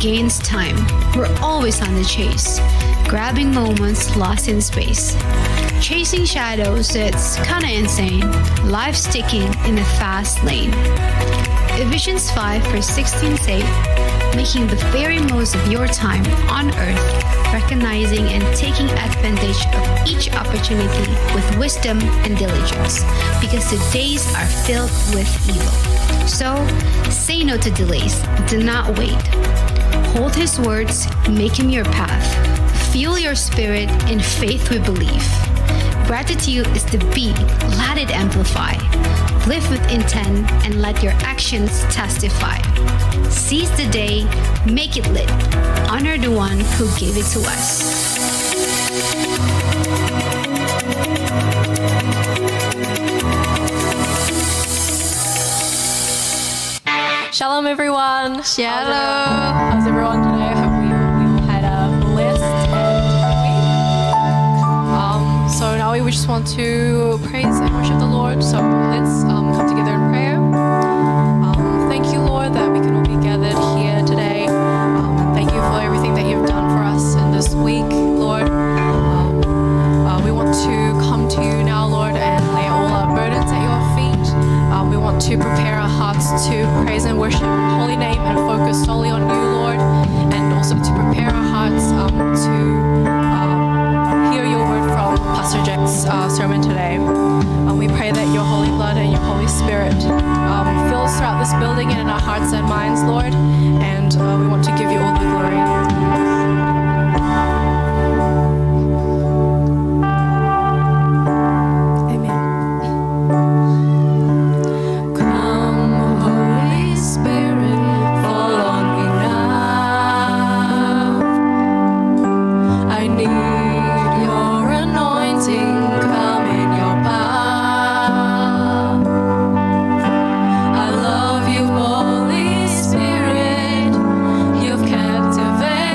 against time. We're always on the chase, grabbing moments lost in space. Chasing shadows, it's kinda insane. Life's ticking in a fast lane. Ephesians 5 verse 16 say, making the very most of your time on earth, recognizing and taking advantage of each opportunity with wisdom and diligence, because the days are filled with evil. So, say no to delays. Do not wait. Hold His words, make Him your path. Fuel your spirit, in faith we believe. Gratitude is the beat, let it amplify. Live with intent and let your actions testify. Seize the day, make it lit. Honor the one who gave it to us. Shalom everyone. Shalom. How's everyone today? I hope we all had a blessed and week. So now we just want to praise and worship the Lord. So let's come together in prayer. Thank you, Lord, that we can all be gathered here today. Thank you for everything that you've done for us in this week, Lord. We want to come to you now, Lord, and lay all our burdens at your feet. We want to prepare our hearts to praise and worship your holy name and focus solely on you, Lord, and also to prepare our hearts to hear your word from Pastor Jack's sermon today. We pray that your holy blood and your Holy Spirit fills throughout this building and in our hearts and minds, Lord, and we want to give you all the glory. Holy Spirit, you've captivated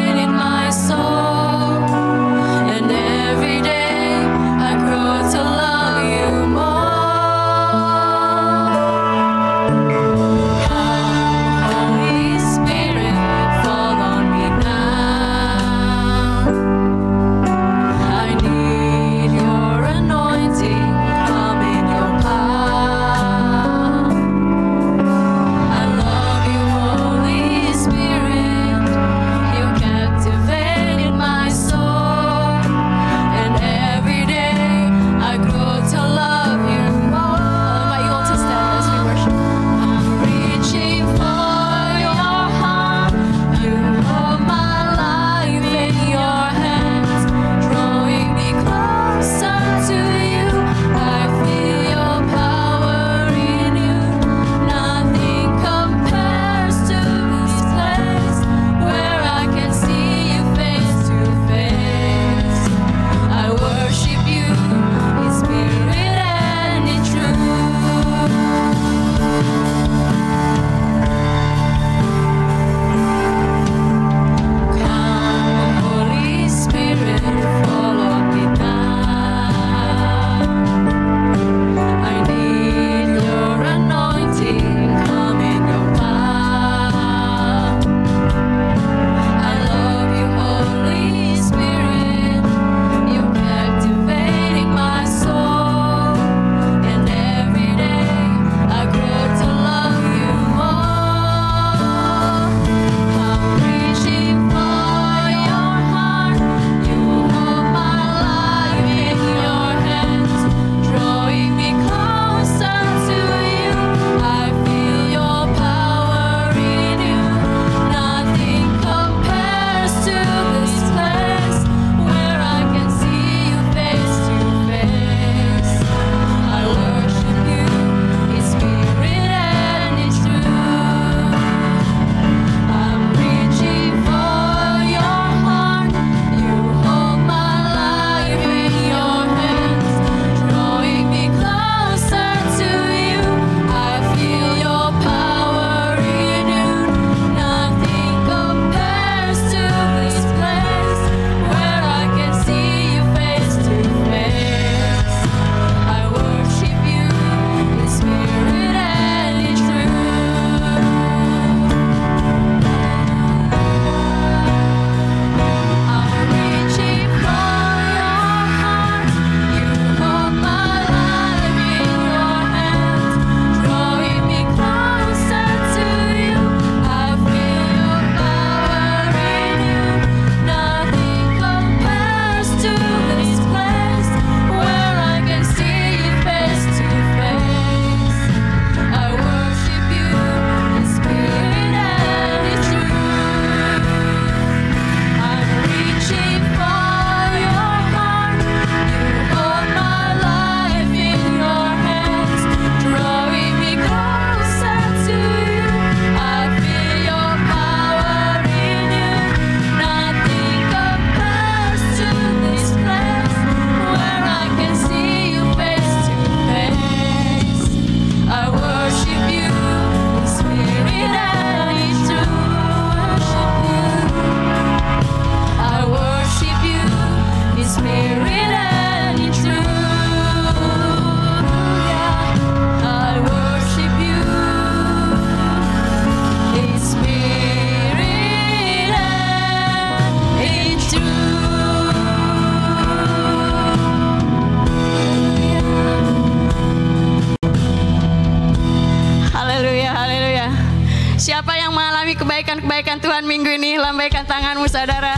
mengalami kebaikan-kebaikan Tuhan minggu ini? Lambaikan tanganmu saudara.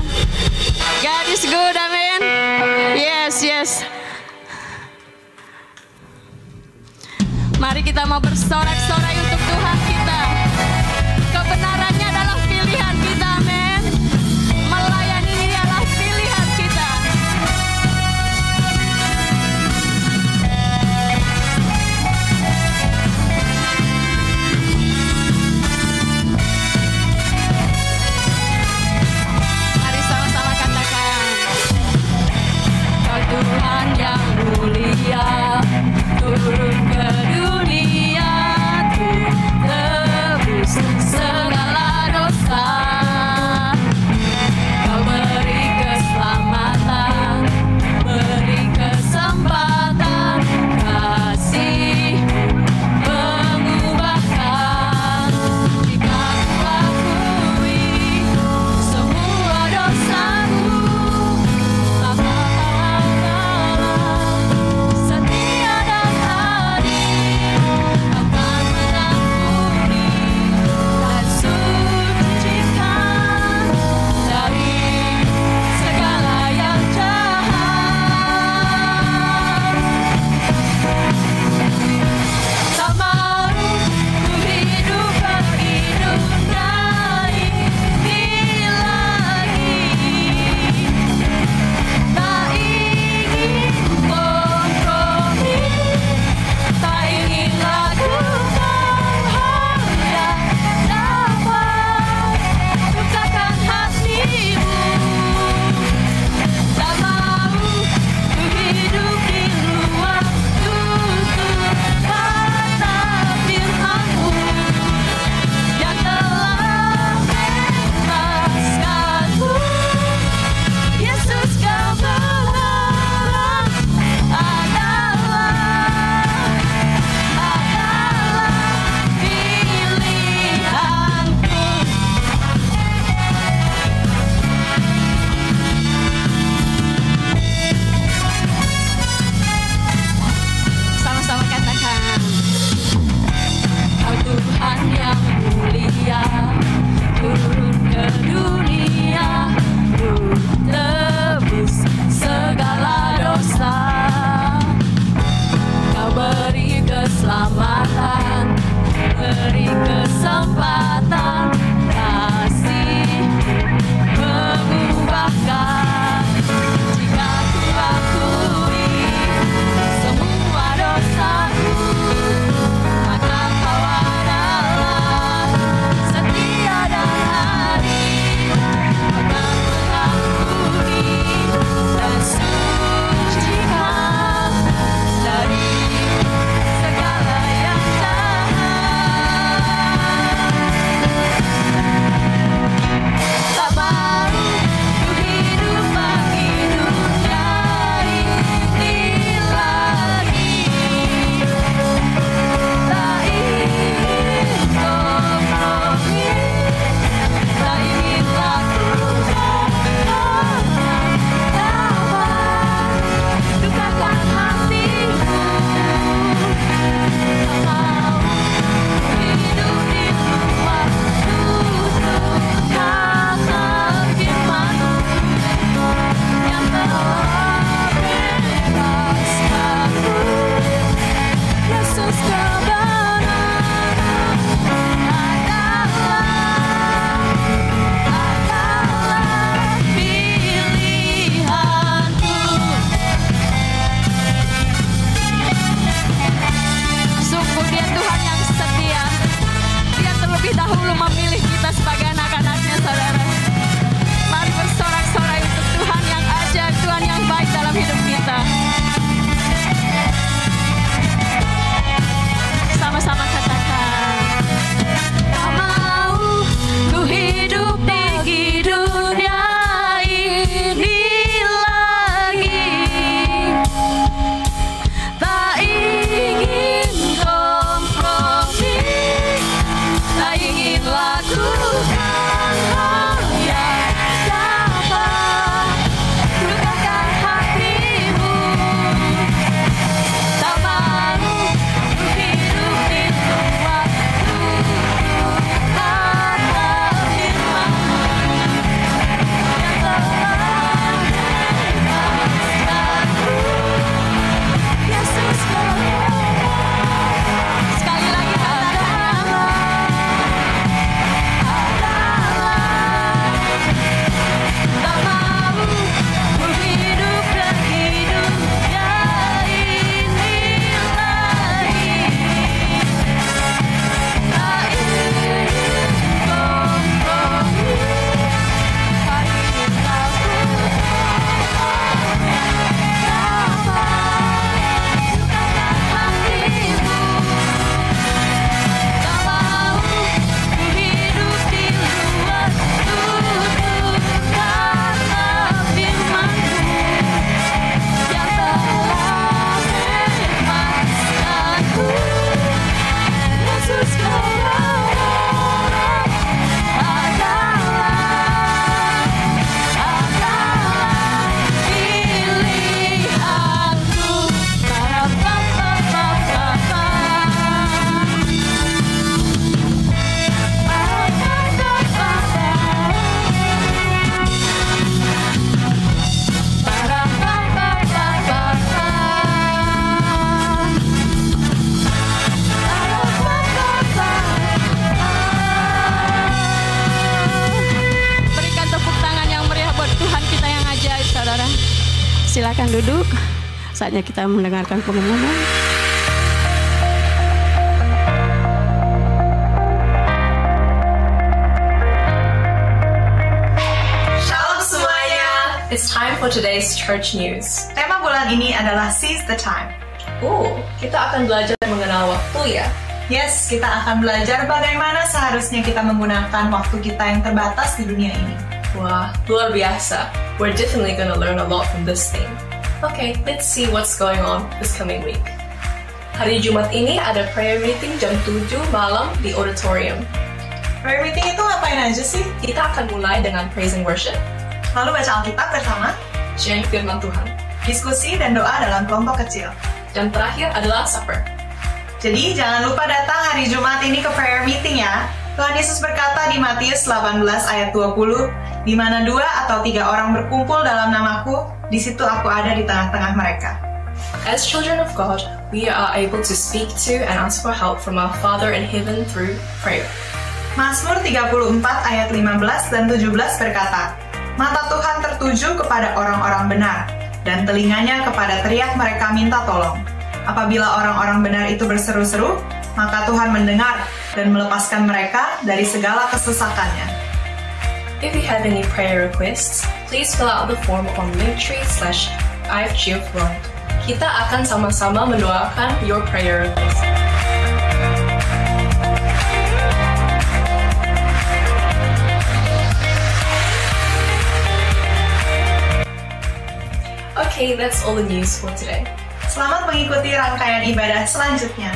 God is good, amin. Yes, yes. Mari kita mau bersorak-sorai untuk Tuhan kita. Kebenarannya adalah pilihan kita, amin. Melayani ini adalah pilihan kita. Mari sama-sama katakan, Kau Tuhan yang mulia, turun ke dunia, Silakan duduk. Saatnya kita mendengarkan pengumuman. Shalom semuanya. It's time for today's church news. Tema bulan ini adalah Seize the Time. Kita akan belajar mengenal waktu ya. Yes, kita akan belajar bagaimana seharusnya kita menggunakan waktu kita yang terbatas di dunia ini. Wah, luar biasa. We're definitely gonna learn a lot from this thing. Okay, let's see what's going on this coming week. Hari Jumat ini ada prayer meeting jam 7 malam di auditorium. Prayer meeting itu ngapain aja sih? Kita akan mulai dengan praise and worship, Lalu baca Alkitab bersama, sharing firman Tuhan, diskusi dan doa dalam kelompok kecil. dan terakhir adalah supper. Jadi jangan lupa datang hari Jumat ini ke prayer meeting ya. Tuhan Yesus berkata di Matius 18 ayat 20, di mana 2 atau 3 orang berkumpul dalam namaku, di situ aku ada di tengah-tengah mereka. As children of God, we are able to speak to and ask for help from our Father in heaven through prayer. Mazmur 34 ayat 15 dan 17 berkata, mata Tuhan tertuju kepada orang-orang benar, dan telinganya kepada teriak mereka minta tolong. Apabila orang-orang benar itu berseru-seru, maka Tuhan mendengar dan melepaskan mereka dari segala kesesakannya. If you have any prayer requests, please fill out the form on linktree/IFGFworld. Kita akan sama-sama mendoakan your prayer request. Okay, that's all the news for today. Selamat mengikuti rangkaian ibadah selanjutnya.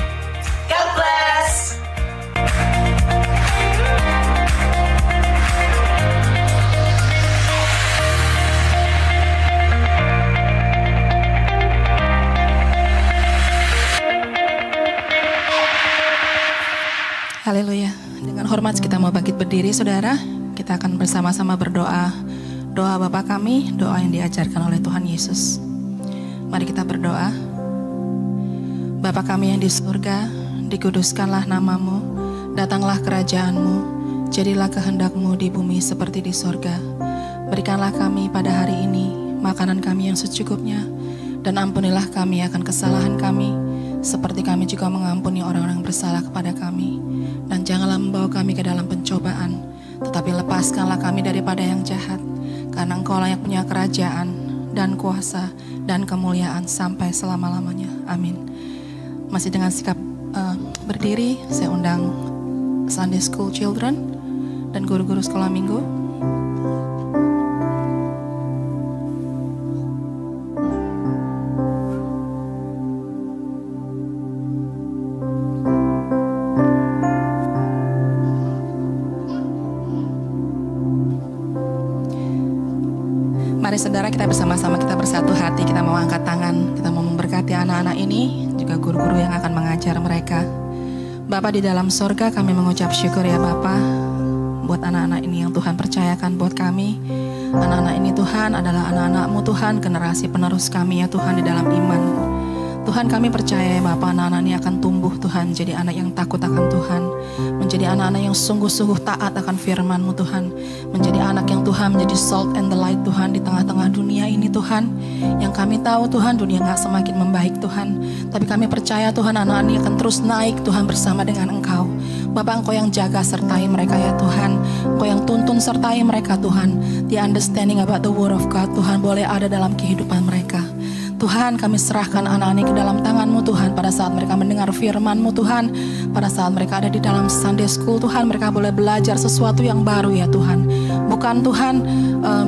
God bless! Haleluya. Dengan hormat kita mau bangkit berdiri saudara. Kita akan bersama-sama berdoa. Doa Bapa kami, doa yang diajarkan oleh Tuhan Yesus. Mari kita berdoa. Bapa kami yang di surga, dikuduskanlah namamu, datanglah kerajaanmu, jadilah kehendak-Mu di bumi seperti di surga. Berikanlah kami pada hari ini makanan kami yang secukupnya, dan ampunilah kami akan kesalahan kami, seperti kami juga mengampuni orang-orang bersalah kepada kami. Dan janganlah membawa kami ke dalam pencobaan, tetapi lepaskanlah kami daripada yang jahat, karena Engkau-lah yang punya kerajaan dan kuasa dan kemuliaan sampai selama-lamanya. Amin. Masih dengan sikap berdiri, saya undang Sunday School Children dan guru-guru sekolah minggu. Mari saudara, kita bersama-sama, kita bersatu hati, kita mau angkat tangan, kita mau memberkati anak-anak ini, juga guru-guru yang akan mengajar mereka. Bapa di dalam sorga, kami mengucap syukur ya Bapa, buat anak-anak ini yang Tuhan percayakan buat kami. Anak-anak ini Tuhan adalah anak-anak-Mu Tuhan, generasi penerus kami ya Tuhan di dalam iman. Tuhan, kami percaya ya Bapa, anak-anak ini akan tumbuh Tuhan, jadi anak yang takut akan Tuhan, menjadi anak-anak yang sungguh-sungguh taat akan firman-Mu Tuhan, menjadi anak yang Tuhan menjadi salt and the light Tuhan di tengah-tengah dunia ini Tuhan. Yang kami tahu Tuhan, dunia gak semakin membaik Tuhan, tapi kami percaya Tuhan anak-anak ini akan terus naik Tuhan bersama dengan Engkau. Bapak, Engkau yang jaga sertai mereka ya Tuhan, Engkau yang tuntun sertai mereka Tuhan. The understanding about the word of God Tuhan boleh ada dalam kehidupan mereka. Tuhan, kami serahkan anak-anak ini ke dalam tangan-Mu Tuhan. Pada saat mereka mendengar firman-Mu Tuhan, pada saat mereka ada di dalam Sunday School Tuhan, mereka boleh belajar sesuatu yang baru ya Tuhan. Bukan Tuhan,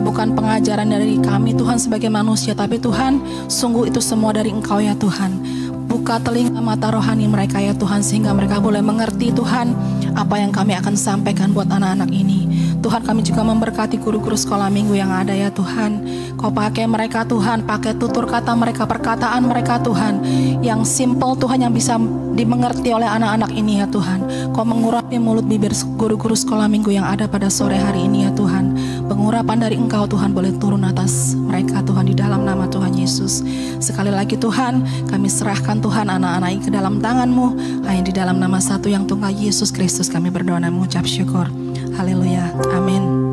bukan pengajaran dari kami Tuhan sebagai manusia, tapi Tuhan, sungguh itu semua dari Engkau ya Tuhan. Buka telinga mata rohani mereka ya Tuhan, sehingga mereka boleh mengerti Tuhan apa yang kami akan sampaikan buat anak-anak ini. Tuhan, kami juga memberkati guru-guru sekolah minggu yang ada ya Tuhan. Kau pakai mereka Tuhan, pakai tutur kata mereka, perkataan mereka Tuhan, yang simple Tuhan, yang bisa dimengerti oleh anak-anak ini ya Tuhan. Kau mengurapi mulut bibir guru-guru sekolah minggu yang ada pada sore hari ini ya Tuhan. Pengurapan dari Engkau Tuhan boleh turun atas mereka Tuhan, di dalam nama Tuhan Yesus. Sekali lagi Tuhan, kami serahkan Tuhan anak-anak ini ke dalam tangan-Mu, hanya di dalam nama satu yang tunggal Yesus Kristus kami berdoa dan mengucap syukur. Haleluya, amin.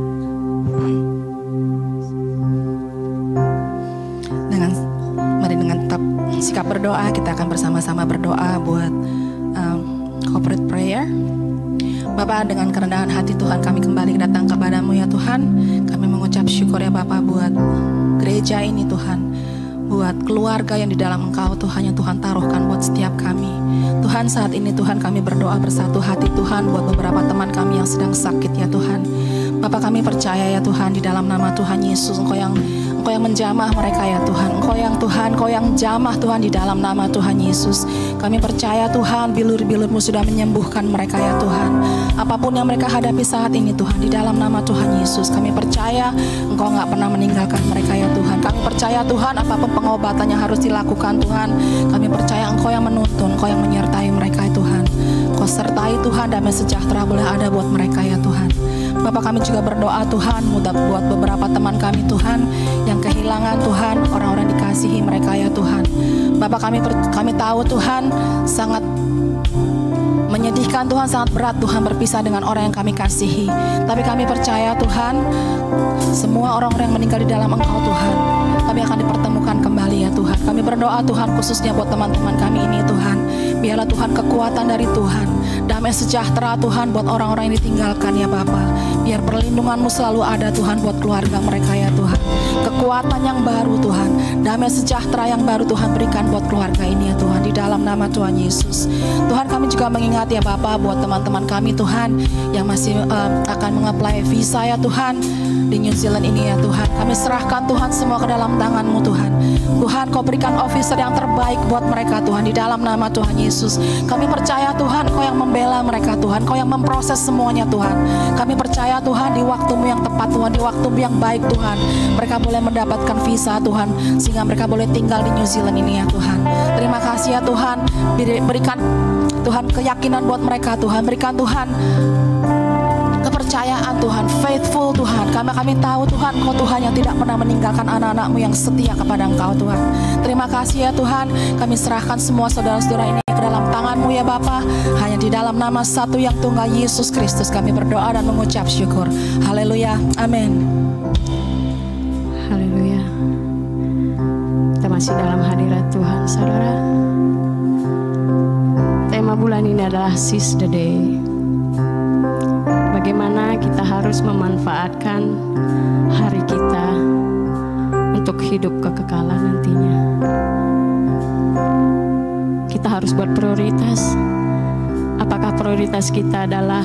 berdoa, kita akan bersama-sama berdoa buat corporate prayer. Bapak, dengan kerendahan hati Tuhan kami kembali datang kepadamu ya Tuhan. Kami mengucap syukur ya Bapak buat gereja ini Tuhan, buat keluarga yang di dalam Engkau Tuhan, yang Tuhan taruhkan buat setiap kami. Tuhan, saat ini Tuhan kami berdoa bersatu hati Tuhan buat beberapa teman kami yang sedang sakit ya Tuhan. Bapak, kami percaya ya Tuhan, di dalam nama Tuhan Yesus Engkau yang menjamah mereka ya Tuhan. Engkau yang jamah Tuhan, di dalam nama Tuhan Yesus. Kami percaya Tuhan, bilur-bilur-Mu sudah menyembuhkan mereka ya Tuhan. Apapun yang mereka hadapi saat ini Tuhan, di dalam nama Tuhan Yesus. Kami percaya Engkau gak pernah meninggalkan mereka ya Tuhan. Kami percaya Tuhan, apapun pengobatan yang harus dilakukan Tuhan, kami percaya Engkau yang menuntun, Engkau yang menyertai mereka ya Tuhan. Engkau sertai Tuhan, damai sejahtera boleh ada buat mereka ya Tuhan. Bapak, kami juga berdoa Tuhan buat beberapa teman kami Tuhan yang kehilangan Tuhan orang-orang dikasihi mereka ya Tuhan. Bapak, kami tahu Tuhan sangat menyedihkan Tuhan, sangat berat Tuhan berpisah dengan orang yang kami kasihi. Tapi kami percaya Tuhan, semua orang-orang yang meninggal di dalam Engkau Tuhan, kami akan dipertemukan kembali ya Tuhan. Kami berdoa Tuhan khususnya buat teman-teman kami ini Tuhan. Biarlah Tuhan kekuatan dari Tuhan, damai sejahtera Tuhan buat orang-orang yang ditinggalkan ya Bapa. Biar perlindungan-Mu selalu ada Tuhan buat keluarga mereka ya Tuhan. Kekuatan yang baru Tuhan, damai sejahtera yang baru Tuhan berikan buat keluarga ini ya Tuhan, di dalam nama Tuhan Yesus. Tuhan, kami juga mengingat ya Bapa buat teman-teman kami Tuhan yang masih akan mengapply visa ya Tuhan di New Zealand ini ya Tuhan. Kami serahkan Tuhan semua ke dalam tangan-Mu Tuhan. Tuhan, Kau berikan officer yang terbaik buat mereka Tuhan, di dalam nama Tuhan Yesus. Kami percaya Tuhan, Kau yang membela mereka Tuhan, Kau yang memproses semuanya Tuhan. Kami percaya Tuhan, di waktu-Mu yang tepat Tuhan, di waktu-Mu yang baik Tuhan, mereka boleh mendapatkan visa Tuhan, sehingga mereka boleh tinggal di New Zealand ini ya Tuhan. Terima kasih ya Tuhan, berikan Tuhan keyakinan buat mereka Tuhan, berikan Tuhan kepercayaan Tuhan, faithful Tuhan. Kami tahu Tuhan, Kau Tuhan yang tidak pernah meninggalkan anak-anak-Mu yang setia kepada Engkau Tuhan. Terima kasih ya Tuhan, kami serahkan semua saudara-saudara ini ke dalam tangan-Mu ya Bapa. Hanya di dalam nama satu yang tunggal Yesus Kristus kami berdoa dan mengucap syukur. Haleluya, amin. Haleluya. Kita masih dalam hadirat Tuhan, saudara. Tema bulan ini adalah Seize the Day. Bagaimana kita harus memanfaatkan hari kita untuk hidup kekekalan nantinya. Kita harus buat prioritas. Apakah prioritas kita adalah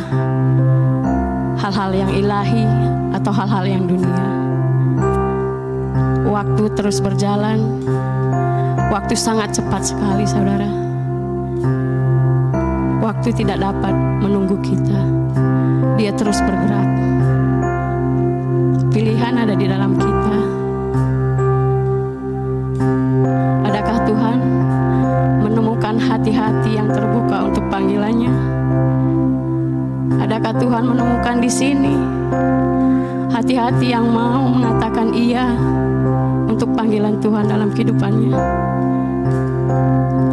hal-hal yang ilahi atau hal-hal yang dunia? Waktu terus berjalan. Waktu sangat cepat sekali, saudara. Waktu tidak dapat menunggu kita. Dia terus bergerak. Pilihan ada di dalam kita. Adakah Tuhan menemukan hati-hati yang terbuka untuk panggilannya? Adakah Tuhan menemukan di sini hati-hati yang mau mengatakan iya untuk panggilan Tuhan dalam kehidupannya?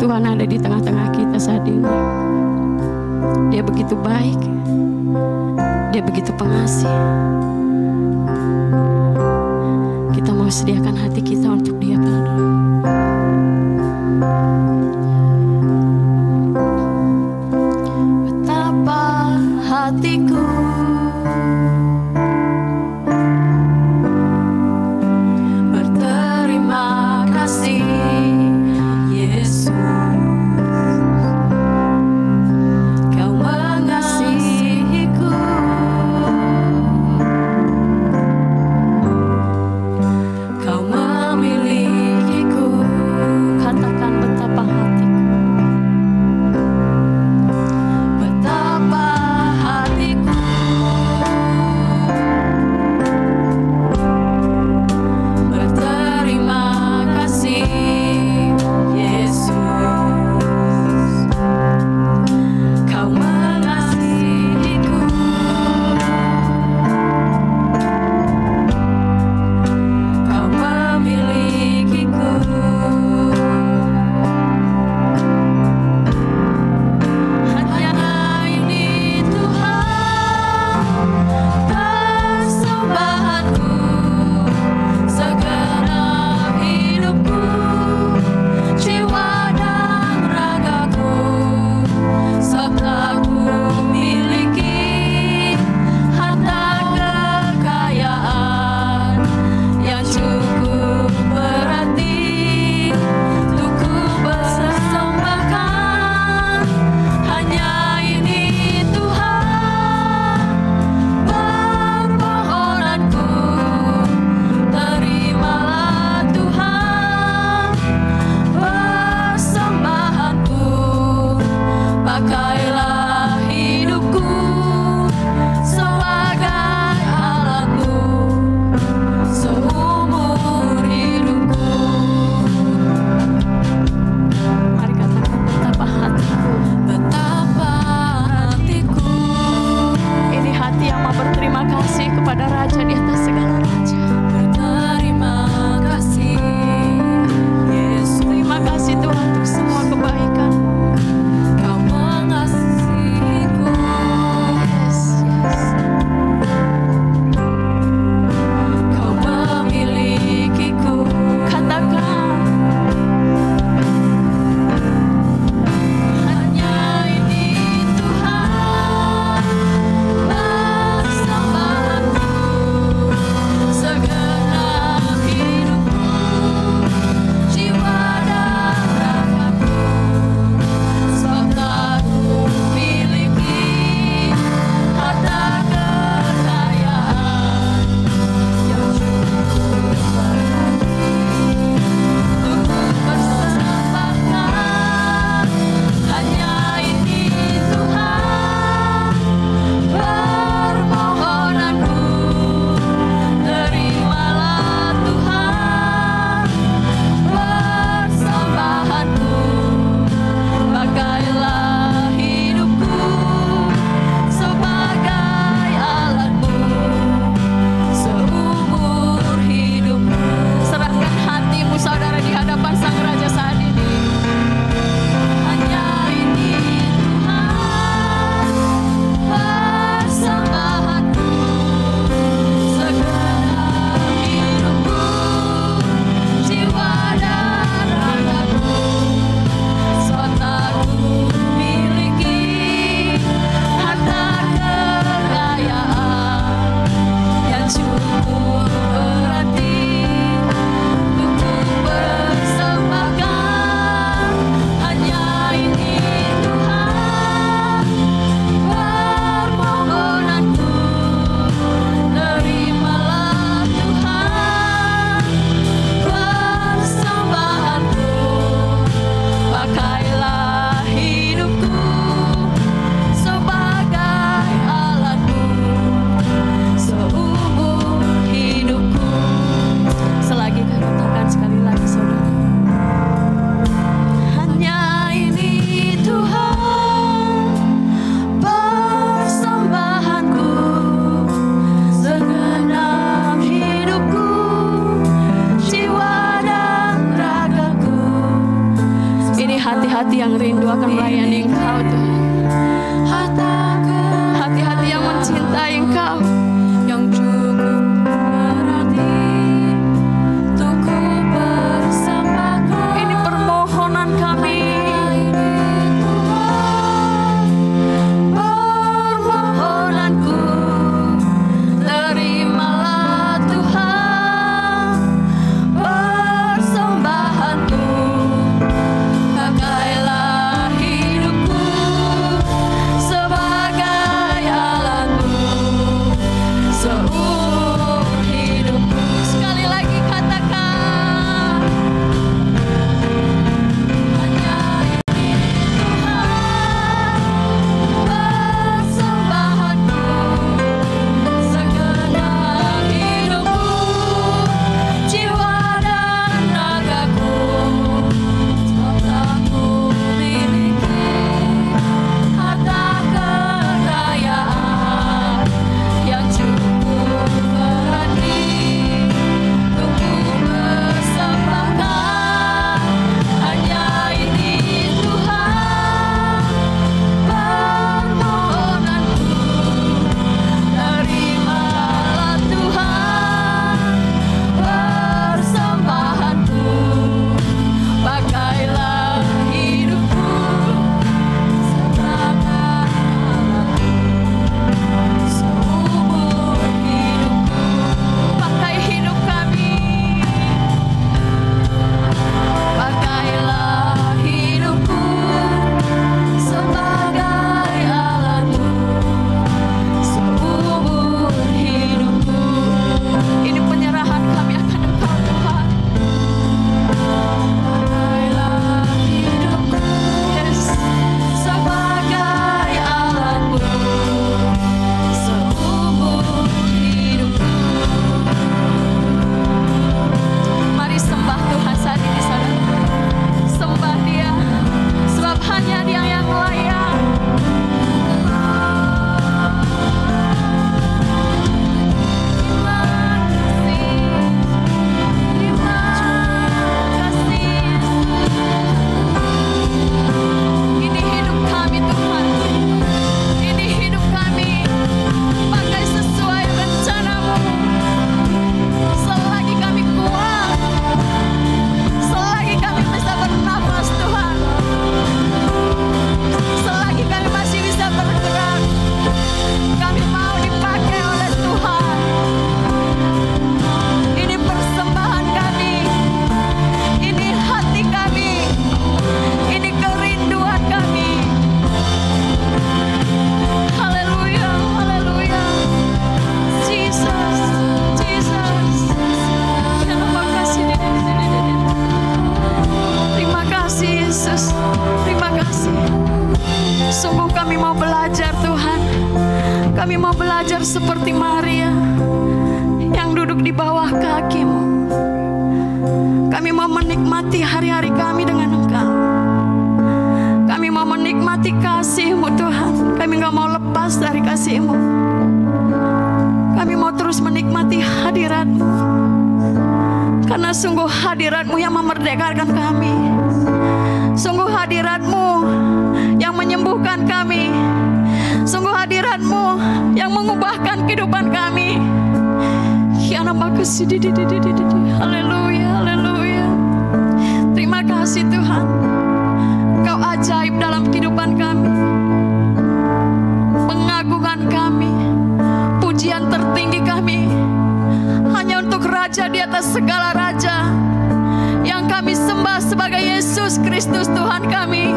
Tuhan ada di tengah-tengah kita saat ini. Dia begitu baik. Dia begitu pengasih. Kita mau sediakan hati kita untuk Dia kan? Betapa hatiku berterima kasih, Yesus. Kau mengasihiku. Kau memilikiku. melayani Engkau Tuhan. Hati-hati yang mencintai Engkau, yang cukup berarti untukku bersamaku. Ini permohonan kami. Permohonanku, terimalah Tuhan persembahanku. Pakailah hidupku sebagai alatmu, seumur hidupku. Sekali lagi katakan, hanya ini Tuhan persembahanku, segenap hidupku, jiwa dan ragaku. Aku miliki harta kekayaan yang cukup berarti untukku bersembahkan. Hanya ini Tuhan permohonanku, terimalah Tuhan persembahanku. Pakailah hidupku sebagai alatmu, seumur hidupku. Pakai hidup kami, pakailah hidupku sebagai alatmu, seumur hidupku. Ini penyerahan kami akan Engkau Tuhan. Pakailah hidupku, yes, sebagai alatmu, seumur hidupku. Mari sembah Tuhan saat ini, saudara. Sembah Dia, sebab hanya Dia yang layak. Terima kasih. Ini hidup kami Tuhan, ini hidup kami, pakai sesuai rencana-Mu. Selagi kami kuat, selagi kami bisa bernafas Tuhan, selagi kami masih bisa bergerak, kami mau dipakai oleh Tuhan. Ini persembahan kami, ini hati kami, ini kerinduan kami. Haleluya, haleluya. Jesus, Jesus. Terima kasih. Terima kasih Yesus. Terima kasih. Sungguh kami mau belajar Tuhan. Kami mau belajar seperti Maria yang duduk di bawah kaki-Mu. Kami mau menikmati hari-hari kami dengan Engkau. Kami mau menikmati kasih-Mu Tuhan. Kami gak mau lepas dari kasih-Mu. Kami mau terus menikmati hadirat-Mu. Karena sungguh hadirat-Mu yang memerdekakan kami. Sungguh hadirat-Mu yang menyembuhkan kami. Sungguh hadirat-Mu yang mengubahkan kehidupan kami. Haleluya, haleluya. Terima kasih Tuhan. Engkau ajaib dalam kehidupan kami, pengagungan kami, pujian tertinggi kami hanya untuk Raja di atas segala raja, yang kami sembah sebagai Yesus Kristus Tuhan kami.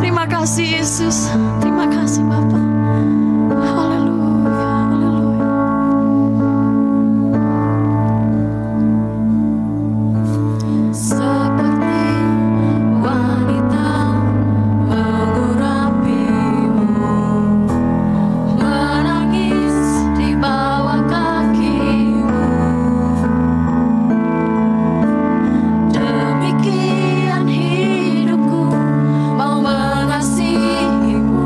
Terima kasih Yesus, terima kasih Bapa. Haleluya, haleluya. Seperti wanita mengurapimu, menangis di bawah kaki-Mu. Demikian hidupku mau mengasihi-Mu.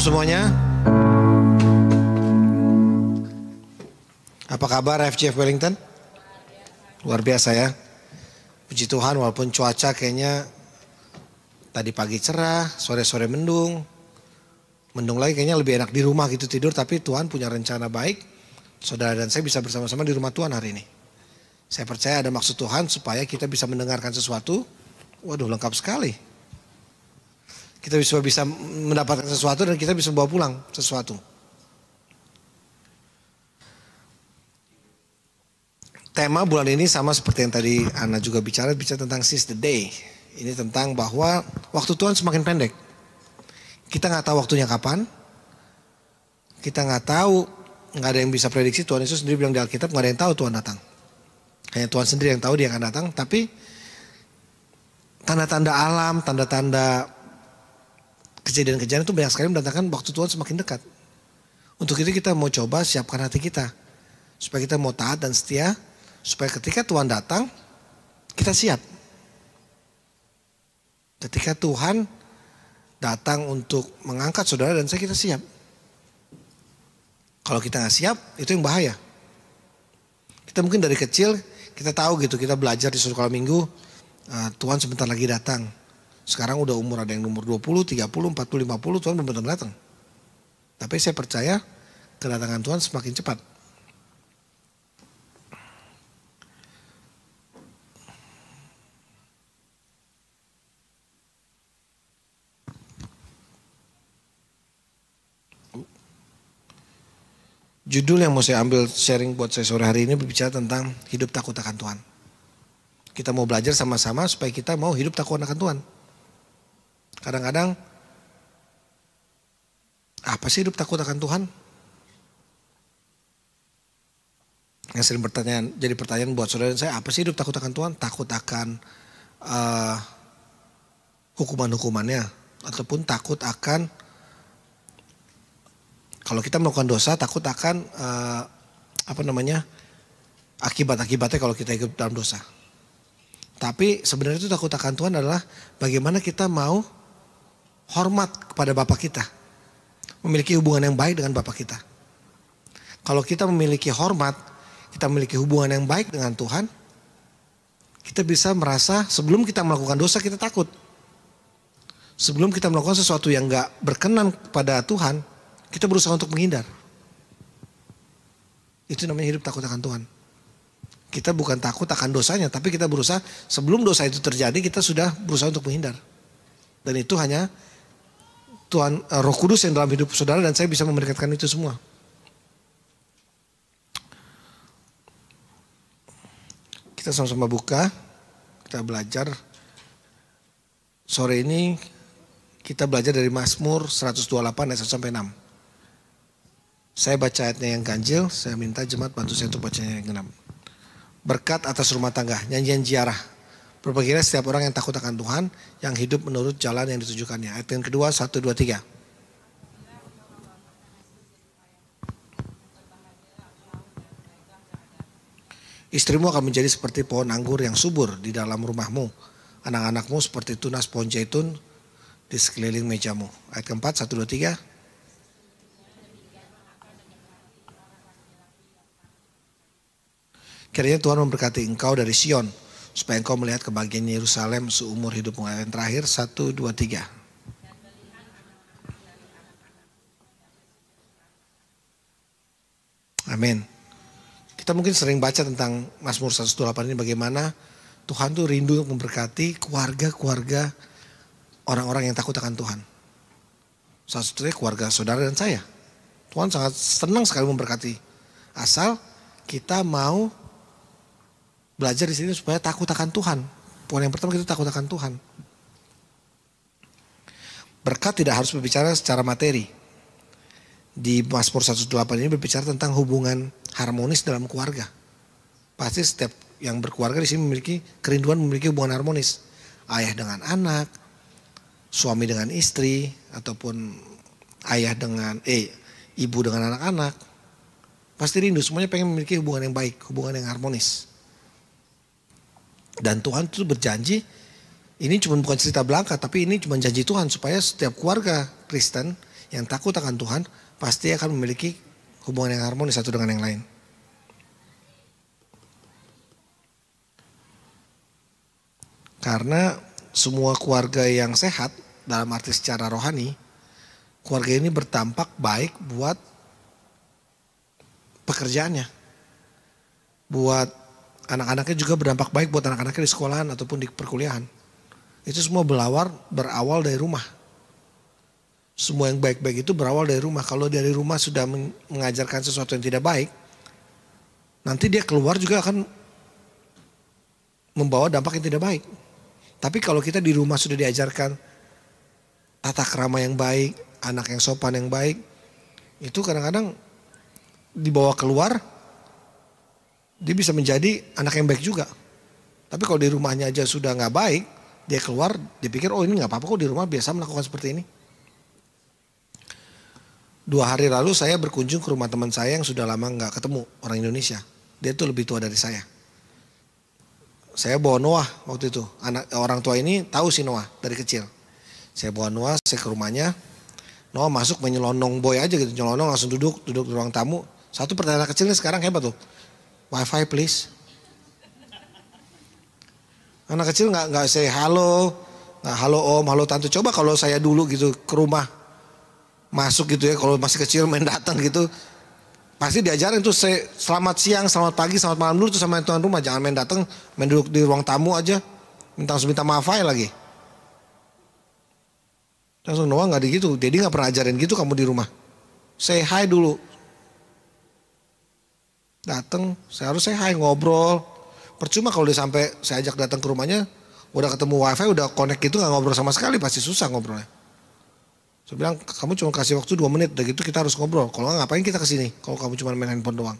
semuanya. Apa kabar FGF Wellington? Luar biasa ya. Puji Tuhan walaupun cuaca kayaknya tadi pagi cerah, sore-sore mendung. Mendung lagi kayaknya lebih enak di rumah gitu tidur, tapi Tuhan punya rencana baik. Saudara dan saya bisa bersama-sama di rumah Tuhan hari ini. Saya percaya ada maksud Tuhan supaya kita bisa mendengarkan sesuatu. Waduh, lengkap sekali. Kita bisa mendapatkan sesuatu dan kita bisa bawa pulang sesuatu. Tema bulan ini sama seperti yang tadi Ana juga bicara tentang seize the day. Ini tentang bahwa waktu Tuhan semakin pendek. Kita nggak tahu waktunya kapan. Kita nggak tahu, nggak ada yang bisa prediksi. Tuhan Yesus sendiri bilang di Alkitab nggak ada yang tahu Tuhan datang. Hanya Tuhan sendiri yang tahu dia akan datang. Tapi tanda-tanda alam, tanda-tanda kejadian-kejadian itu banyak sekali mendatangkan waktu Tuhan semakin dekat. Untuk itu kita mau coba siapkan hati kita. Supaya kita mau taat dan setia. Supaya ketika Tuhan datang, kita siap. Ketika Tuhan datang untuk mengangkat saudara dan saya, kita siap. Kalau kita nggak siap, itu yang bahaya. Kita mungkin dari kecil, kita tahu gitu, kita belajar di sekolah minggu, Tuhan sebentar lagi datang. Sekarang udah umur ada yang umur 20, 30, 40, 50, Tuhan belum benar datang. Tapi saya percaya kedatangan Tuhan semakin cepat. Judul yang mau saya ambil sharing buat saya sore hari ini berbicara tentang hidup takut akan Tuhan. Kita mau belajar sama-sama supaya kita mau hidup takut akan Tuhan. Kadang-kadang, apa sih hidup takut akan Tuhan? Yang sering jadi pertanyaan buat saudara dan saya, apa sih hidup takut akan Tuhan? Takut akan hukuman-hukumannya, ataupun takut akan kalau kita melakukan dosa, takut akan akibat-akibatnya kalau kita hidup dalam dosa. Tapi sebenarnya itu takut akan Tuhan adalah bagaimana kita mau hormat kepada Bapa kita. Memiliki hubungan yang baik dengan Bapa kita. Kalau kita memiliki hormat, kita memiliki hubungan yang baik dengan Tuhan, kita bisa merasa sebelum kita melakukan dosa kita takut. Sebelum kita melakukan sesuatu yang gak berkenan kepada Tuhan, kita berusaha untuk menghindar. Itu namanya hidup takut akan Tuhan. Kita bukan takut akan dosanya, tapi kita berusaha sebelum dosa itu terjadi kita sudah berusaha untuk menghindar. Dan itu hanya Tuhan, Roh Kudus yang dalam hidup saudara dan saya bisa memberkatkan itu semua. Kita sama-sama buka, kita belajar. Sore ini kita belajar dari Mazmur 128 ayat 1 sampai 6. Saya baca ayatnya yang ganjil, saya minta jemaat bantu saya untuk bacanya yang genap. Berkat atas rumah tangga, nyanyian ziarah. Berbahagia setiap orang yang takut akan Tuhan, yang hidup menurut jalan yang ditujukannya. Ayat yang kedua, 1, 2, 3. Istrimu akan menjadi seperti pohon anggur yang subur di dalam rumahmu. Anak-anakmu seperti tunas pohon zaitun di sekeliling mejamu. Ayat keempat, 1, 2, 3. Kiranya Tuhan memberkati engkau dari Sion, supaya engkau melihat kebahagiaan Yerusalem seumur hidupmu. Yang terakhir 1, 2, 3. Amin. Kita mungkin sering baca tentang Mazmur 128 ini bagaimana Tuhan tuh rindu untuk memberkati keluarga-keluarga orang-orang yang takut akan Tuhan. Salah satunya keluarga saudara dan saya. Tuhan sangat senang sekali memberkati. Asal kita mau belajar di sini supaya takut akan Tuhan. Poin yang pertama kita takut akan Tuhan. Berkat tidak harus berbicara secara materi. Di Mazmur 128 ini berbicara tentang hubungan harmonis dalam keluarga. Pasti setiap yang berkeluarga di sini memiliki kerinduan memiliki hubungan harmonis. Ayah dengan anak, suami dengan istri, ataupun ibu dengan anak-anak. Pasti rindu, semuanya pengen memiliki hubungan yang baik, hubungan yang harmonis. Dan Tuhan itu berjanji, ini cuma bukan cerita belaka, tapi ini cuma janji Tuhan supaya setiap keluarga Kristen yang takut akan Tuhan pasti akan memiliki hubungan yang harmonis satu dengan yang lain. Karena semua keluarga yang sehat dalam arti secara rohani, keluarga ini berdampak baik buat pekerjaannya. Buat anak-anaknya juga berdampak baik buat anak-anaknya di sekolahan ataupun di perkuliahan. Itu semua berawal dari rumah. Semua yang baik-baik itu berawal dari rumah. Kalau dari rumah sudah mengajarkan sesuatu yang tidak baik, nanti dia keluar juga akan membawa dampak yang tidak baik. Tapi kalau kita di rumah sudah diajarkan tata krama yang baik, anak yang sopan yang baik, itu kadang-kadang dibawa keluar, dia bisa menjadi anak yang baik juga. Tapi kalau di rumahnya aja sudah nggak baik, dia keluar, dia pikir oh ini nggak apa-apa kok di rumah biasa melakukan seperti ini. 2 hari lalu saya berkunjung ke rumah teman saya yang sudah lama nggak ketemu, orang Indonesia. Dia tuh lebih tua dari saya. Saya bawa Noah waktu itu. Orang tua ini tahu si Noah dari kecil. Saya bawa Noah, saya ke rumahnya. Noah masuk menyelonong boy aja gitu. Nyelonong langsung duduk di ruang tamu. Satu pertanyaan kecilnya sekarang hebat tuh. Wi-Fi please. Anak kecil nggak say halo. Nggak halo om, halo tante. Coba kalau saya dulu gitu ke rumah. Masuk gitu ya, kalau masih kecil main datang gitu. Pasti diajarin tuh selamat siang, selamat pagi, selamat malam dulu tuh sama tuan rumah. Jangan main datang, main duduk di ruang tamu aja. Minta maaf aja lagi. Langsung Noah gak gitu, Dedi gak pernah ajarin gitu kamu di rumah. Say hi dulu. Datang, saya harus say hi, ngobrol. Percuma kalau dia sampai saya ajak datang ke rumahnya, udah ketemu wifi, udah connect gitu gak ngobrol sama sekali, pasti susah ngobrolnya. Saya bilang, kamu cuma kasih waktu 2 menit, udah gitu kita harus ngobrol. Kalau nggak ngapain kita kesini, kalau kamu cuma main handphone doang.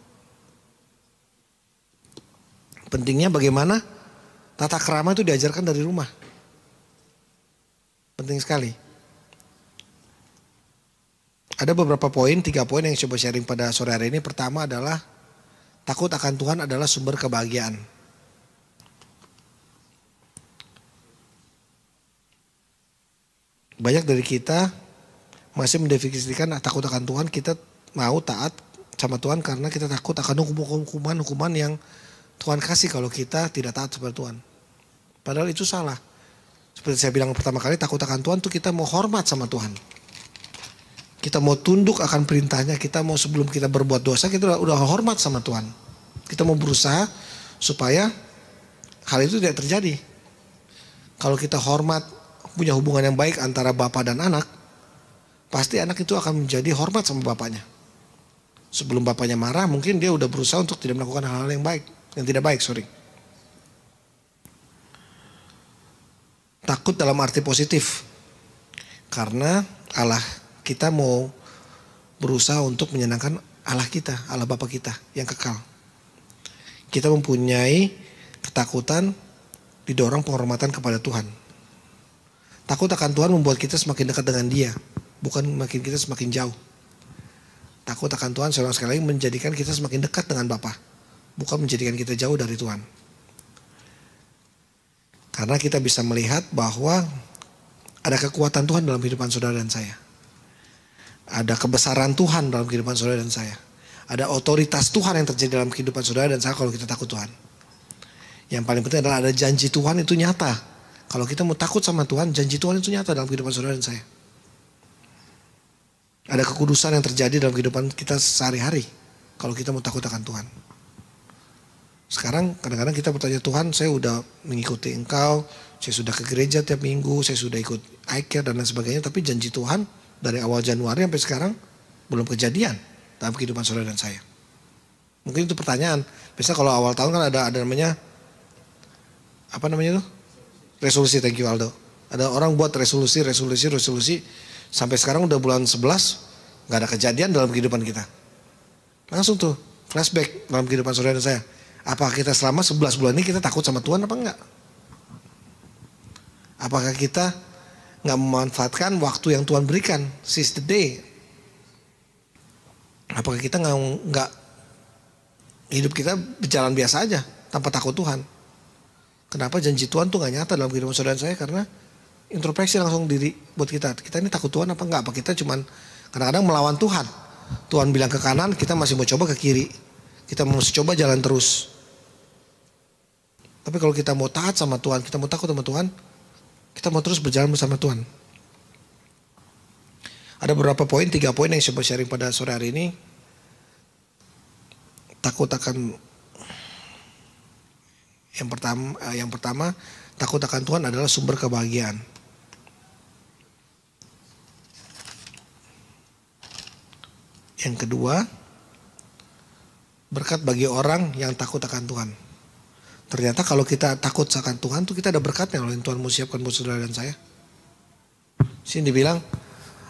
Pentingnya bagaimana tata krama itu diajarkan dari rumah. Penting sekali. Ada beberapa poin, 3 poin yang coba sharing pada sore hari ini. Pertama adalah, takut akan Tuhan adalah sumber kebahagiaan. Banyak dari kita masih mendefinisikan takut akan Tuhan, kita mau taat sama Tuhan karena kita takut akan hukuman yang Tuhan kasih kalau kita tidak taat kepada Tuhan. Padahal itu salah. Seperti saya bilang pertama kali, takut akan Tuhan itu kita mau hormat sama Tuhan. Kita mau tunduk akan perintahnya, kita mau sebelum kita berbuat dosa kita udah hormat sama Tuhan. Kita mau berusaha supaya hal itu tidak terjadi. Kalau kita hormat, punya hubungan yang baik antara bapak dan anak, pasti anak itu akan menjadi hormat sama bapaknya. Sebelum bapaknya marah, mungkin dia udah berusaha untuk tidak melakukan hal-hal yang baik, yang tidak baik, Takut dalam arti positif. Karena Allah kita mau berusaha untuk menyenangkan Allah kita, Allah Bapa kita yang kekal. Kita mempunyai ketakutan didorong penghormatan kepada Tuhan. Takut akan Tuhan membuat kita semakin dekat dengan Dia. Bukan makin kita semakin jauh. Takut akan Tuhan sekali lagi menjadikan kita semakin dekat dengan Bapa. Bukan menjadikan kita jauh dari Tuhan. Karena kita bisa melihat bahwa ada kekuatan Tuhan dalam kehidupan saudara dan saya. Ada kebesaran Tuhan dalam kehidupan saudara dan saya. Ada otoritas Tuhan yang terjadi dalam kehidupan saudara dan saya kalau kita takut Tuhan. Yang paling penting adalah ada janji Tuhan itu nyata. Kalau kita mau takut sama Tuhan, janji Tuhan itu nyata dalam kehidupan saudara dan saya. Ada kekudusan yang terjadi dalam kehidupan kita sehari-hari. Kalau kita mau takut akan Tuhan. Sekarang kadang-kadang kita bertanya, Tuhan saya udah mengikuti Engkau. Saya sudah ke gereja tiap minggu. Saya sudah ikut iCare dan lain sebagainya. Tapi janji Tuhan dari awal Januari sampai sekarang belum kejadian dalam kehidupan saudara dan saya. Mungkin itu pertanyaan. Biasanya kalau awal tahun kan ada namanya, apa namanya tuh? Resolusi, thank you Aldo. Ada orang buat resolusi. Sampai sekarang udah bulan 11, gak ada kejadian dalam kehidupan kita. Langsung tuh, flashback dalam kehidupan saudara dan saya. Apakah kita selama 11 bulan ini kita takut sama Tuhan apa enggak? Apakah kita gak memanfaatkan waktu yang Tuhan berikan, seize the day? Apakah kita gak hidup kita berjalan biasa aja, tanpa takut Tuhan? Kenapa janji Tuhan tuh gak nyata dalam kehidupan saudara dan saya? Karena introspeksi langsung diri buat kita. Kita ini takut Tuhan apa enggak? Apa kita cuman Kadang-kadang melawan Tuhan. Tuhan bilang ke kanan, kita masih mau coba ke kiri. Kita masih coba jalan terus. Tapi kalau kita mau taat sama Tuhan, kita mau takut sama Tuhan, kita mau terus berjalan bersama Tuhan. Ada beberapa poin, 3 poin yang saya sharing pada sore hari ini. Takut akan yang pertama, takut akan Tuhan adalah sumber kebahagiaan. Yang kedua, berkat bagi orang yang takut akan Tuhan. Ternyata kalau kita takut akan Tuhan tuh kita ada berkatnya loh yang Tuhan mau siapkan buat saudara dan saya. Sini dibilang,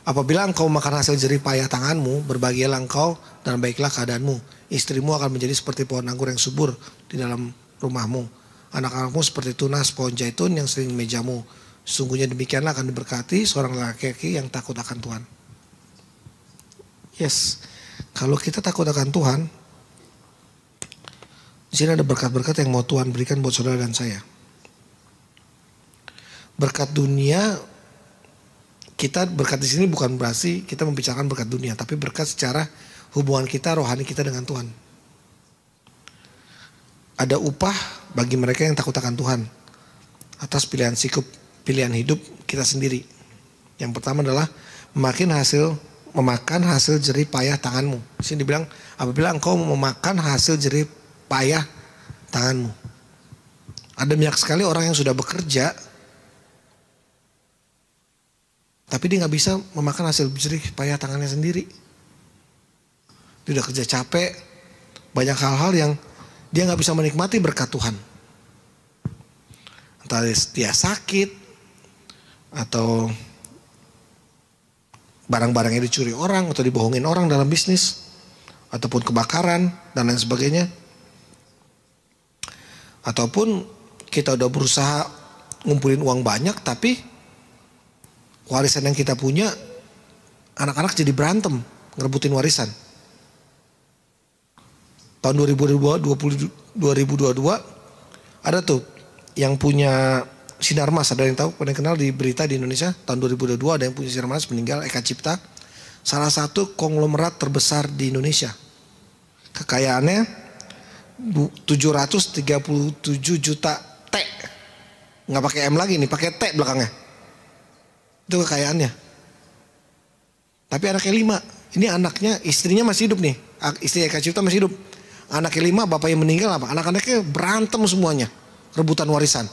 apabila engkau makan hasil jerih payah tanganmu, berbahagialah engkau dan baiklah keadaanmu. Istrimu akan menjadi seperti pohon anggur yang subur di dalam rumahmu. Anak-anakmu seperti tunas pohon zaitun yang sering di mejamu. Sungguhnya demikianlah akan diberkati seorang laki-laki yang takut akan Tuhan. Yes, kalau kita takut akan Tuhan, di sini ada berkat-berkat yang mau Tuhan berikan buat saudara dan saya. Berkat dunia, kita berkat di sini bukan berarti kita membicarakan berkat dunia, tapi berkat secara hubungan kita, rohani kita dengan Tuhan. Ada upah bagi mereka yang takut akan Tuhan atas pilihan sikap, pilihan hidup kita sendiri. Yang pertama adalah memakan hasil jerih payah tanganmu. Di sini dibilang, apabila engkau memakan hasil jerih payah tanganmu. Ada banyak sekali orang yang sudah bekerja, tapi dia nggak bisa memakan hasil jerih payah tangannya sendiri. Dia udah kerja capek, banyak hal-hal yang dia nggak bisa menikmati berkat Tuhan. Entah dia sakit, atau barang-barangnya dicuri orang, atau dibohongin orang dalam bisnis, ataupun kebakaran, dan lain sebagainya. Ataupun kita udah berusaha ngumpulin uang banyak, tapi warisan yang kita punya, anak-anak jadi berantem, ngerebutin warisan. Tahun 2022 ada tuh yang punya Sinar Mas, ada yang tahu, pernah kenal di berita di Indonesia tahun 2022 ada yang punya Sinar Mas meninggal, Eka Cipta, salah satu konglomerat terbesar di Indonesia. Kekayaannya 737 juta T, nggak pakai M lagi nih, pakai T belakangnya. Itu kekayaannya. Tapi anaknya 5, ini anaknya, istrinya masih hidup nih, istri Eka Cipta masih hidup. Anaknya 5, bapaknya meninggal apa? Anak-anaknya berantem semuanya, rebutan warisan.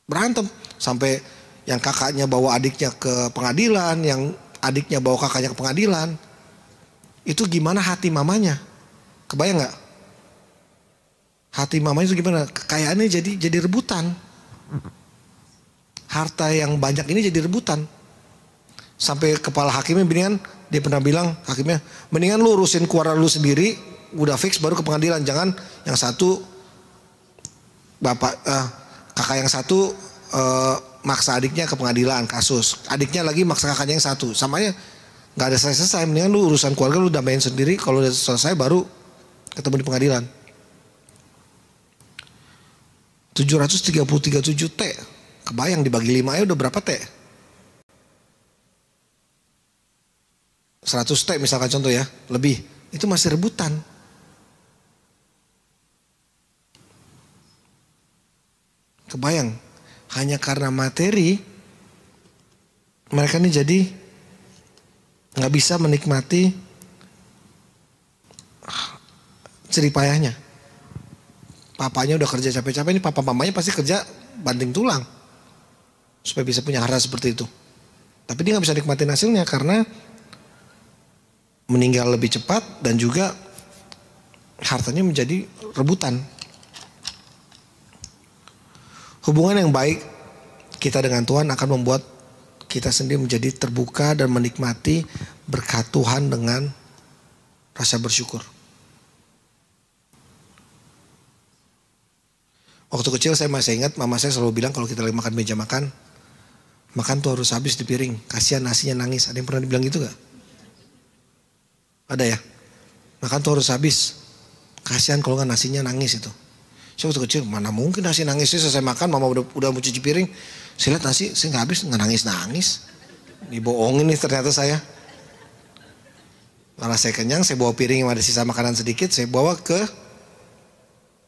Berantem sampai yang kakaknya bawa adiknya ke pengadilan, yang adiknya bawa kakaknya ke pengadilan. Itu gimana hati mamanya? Kebayang nggak? Hati mamanya itu gimana? Kekayaannya jadi rebutan. Harta yang banyak ini jadi rebutan. Sampai kepala hakimnya mendingan, dia pernah bilang hakimnya, mendingan lu urusin keluarga lu sendiri, udah fix baru ke pengadilan. Jangan yang satu kakak yang satu maksa adiknya ke pengadilan kasus, adiknya lagi maksa kakaknya yang satu, samanya nggak ada selesai. Mendingan lu urusan keluarga lu damaiin sendiri, kalau udah selesai baru ketemu di pengadilan. 737 T, kebayang dibagi 5 aja udah berapa T? 100 T misalkan contoh ya, lebih. Itu masih rebutan. Kebayang, hanya karena materi mereka ini jadi nggak bisa menikmati jerih payahnya. Papanya udah kerja capek-capek, ini papa-mamanya pasti kerja banting tulang supaya bisa punya harta seperti itu. Tapi dia nggak bisa nikmatin hasilnya karena meninggal lebih cepat dan juga hartanya menjadi rebutan. Hubungan yang baik kita dengan Tuhan akan membuat kita sendiri menjadi terbuka dan menikmati berkat Tuhan dengan rasa bersyukur. Waktu kecil saya masih ingat mama saya selalu bilang kalau kita lagi makan meja makan tuh harus habis di piring. Kasihan nasinya nangis. Ada yang pernah dibilang gitu gak? Ada ya? Makan tuh harus habis. Kasihan kalau nggak nasinya nangis itu. Saya waktu kecil mana mungkin nasi nangis sih, selesai makan mama udah mau cuci piring. Saya lihat nasi saya nggak habis, nggak nangis. Dibohongin nih ternyata saya. Malah saya kenyang, saya bawa piring yang ada sisa makanan sedikit, saya bawa ke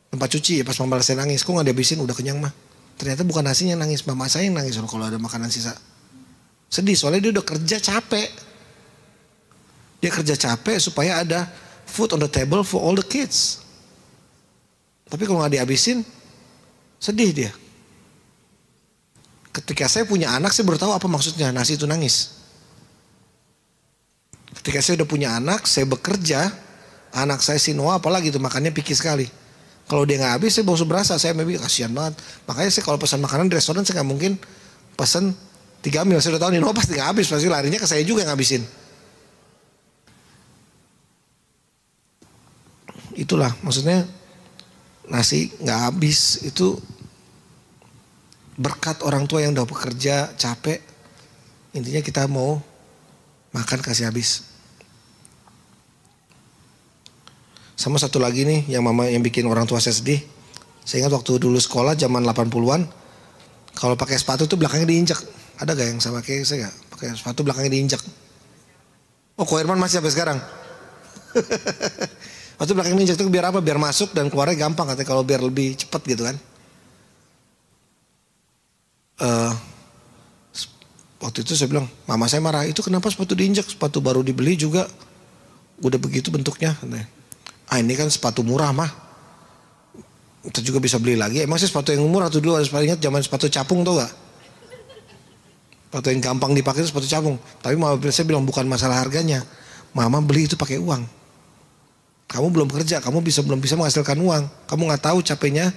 tempat cuci. Pas mama saya nangis, kok gak dihabisin, udah kenyang mah. Ternyata bukan nasinya nangis, mama saya yang nangis kalau ada makanan sisa. Sedih, soalnya dia udah kerja capek. Dia kerja capek supaya ada food on the table for all the kids. Tapi kalau gak dihabisin, sedih dia. Ketika saya punya anak, saya baru tahu apa maksudnya nasi itu nangis. Ketika saya udah punya anak, saya bekerja, anak saya si Noah apalagi itu makannya picky sekali. Kalau dia nggak habis, saya baru berasa, saya maybe kasihan banget. Makanya saya kalau pesan makanan di restoran, saya nggak mungkin pesan 3 mil. Saya udah tahu nih Noah pasti nggak habis, pasti larinya ke saya juga yang ngabisin. Itulah maksudnya nasi nggak habis itu berkat orang tua yang udah bekerja capek. Intinya kita mau makan kasih habis. Sama satu lagi nih yang mama yang bikin orang tua saya sedih. Saya ingat waktu dulu sekolah zaman 80-an, kalau pakai sepatu tuh belakangnya diinjak. Ada gak yang sama kayak saya gak? Pakai sepatu belakangnya diinjak. Oh, Ko Herman masih sampai sekarang. Waktu belakangnya diinjak itu biar apa? Biar masuk dan keluarnya gampang katanya, kalau biar lebih cepat gitu kan. Waktu itu saya bilang, mama saya marah, itu kenapa sepatu diinjak? Sepatu baru dibeli juga udah begitu bentuknya. Ah, ini kan sepatu murah mah, kita juga bisa beli lagi. Emang sih sepatu yang murah tuh dulu, harus ingat zaman sepatu capung tau gak? Sepatu yang gampang dipakai itu sepatu capung. Tapi mama saya bilang bukan masalah harganya, mama beli itu pakai uang. Kamu belum kerja, kamu belum bisa menghasilkan uang. Kamu nggak tahu capeknya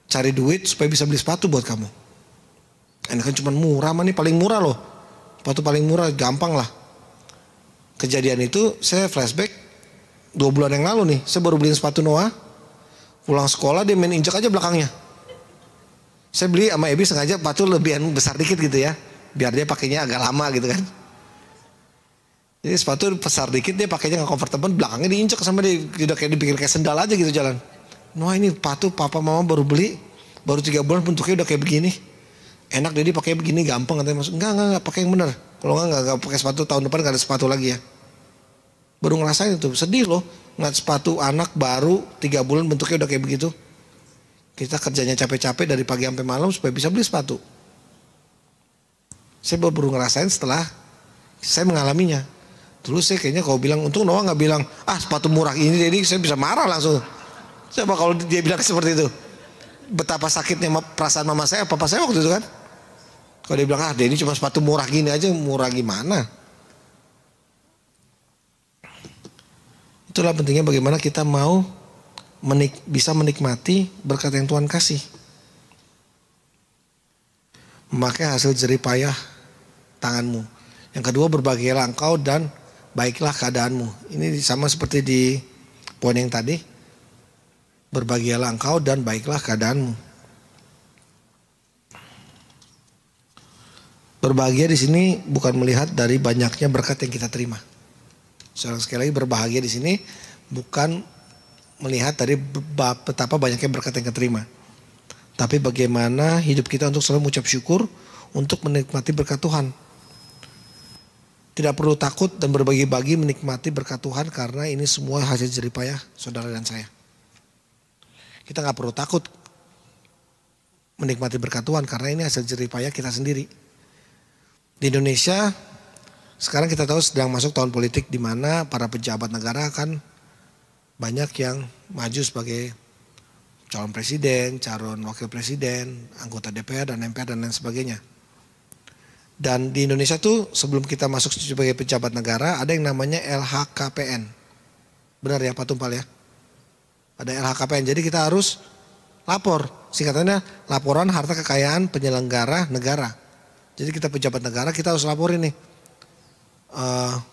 cari duit supaya bisa beli sepatu buat kamu. Ini kan cuma murah mah, nih paling murah loh. Sepatu paling murah, gampang lah. Kejadian itu saya flashback 2 bulan yang lalu nih. Saya baru beliin sepatu Noah. Pulang sekolah dia main injak aja belakangnya. Saya beli sama Ebi sengaja sepatu lebihan besar dikit gitu ya. Biar dia pakainya agak lama gitu kan. Jadi sepatu besar dikit dia pakainya gak comfortable. Belakangnya diinjak sama dia. Udah kayak dibikin kayak sendal aja gitu jalan. Noah ini sepatu papa mama baru beli. Baru 3 bulan bentuknya udah kayak begini. Enak jadi pakai begini gampang katanya. Masuk. Enggak pakai yang benar. Kalau enggak pakai sepatu tahun depan gak ada sepatu lagi ya. Baru ngerasain itu, sedih loh. Ngeliat sepatu anak baru 3 bulan bentuknya udah kayak begitu. Kita kerjanya capek-capek dari pagi sampai malam supaya bisa beli sepatu. Saya baru ngerasain setelah saya mengalaminya. Dulu saya kayaknya kalau bilang, untung Noah gak bilang, sepatu murah ini, jadi saya bisa marah langsung. Coba kalau dia bilang seperti itu. Betapa sakitnya perasaan mama saya, papa saya waktu itu kan. Kalau dia bilang, dia ini cuma sepatu murah gini aja, murah gimana? Itulah pentingnya bagaimana kita mau bisa menikmati berkat yang Tuhan kasih. Memakai hasil jerih payah tanganmu. Yang kedua, berbahagialah engkau dan baiklah keadaanmu. Ini sama seperti di poin yang tadi. Berbahagialah engkau dan baiklah keadaanmu. Berbahagia di sini bukan melihat dari banyaknya berkat yang kita terima. Sekali lagi, berbahagia di sini bukan melihat dari betapa banyaknya berkat yang kita terima, tapi bagaimana hidup kita untuk selalu mengucap syukur untuk menikmati berkat Tuhan. Tidak perlu takut dan berbagi-bagi menikmati berkat Tuhan, karena ini semua hasil jerih payah saudara dan saya. Kita nggak perlu takut menikmati berkat Tuhan karena ini hasil jerih payah kita sendiri. Di Indonesia sekarang kita tahu sedang masuk tahun politik di mana para pejabat negara akan banyak yang maju sebagai calon presiden, calon wakil presiden, anggota DPR dan MPR dan lain sebagainya. Dan di Indonesia tuh sebelum kita masuk sebagai pejabat negara ada yang namanya LHKPN. Benar ya Pak Tumpal ya? Ada LHKPN, jadi kita harus lapor. Singkatannya laporan harta kekayaan penyelenggara negara. Jadi kita pejabat negara kita harus laporin nih.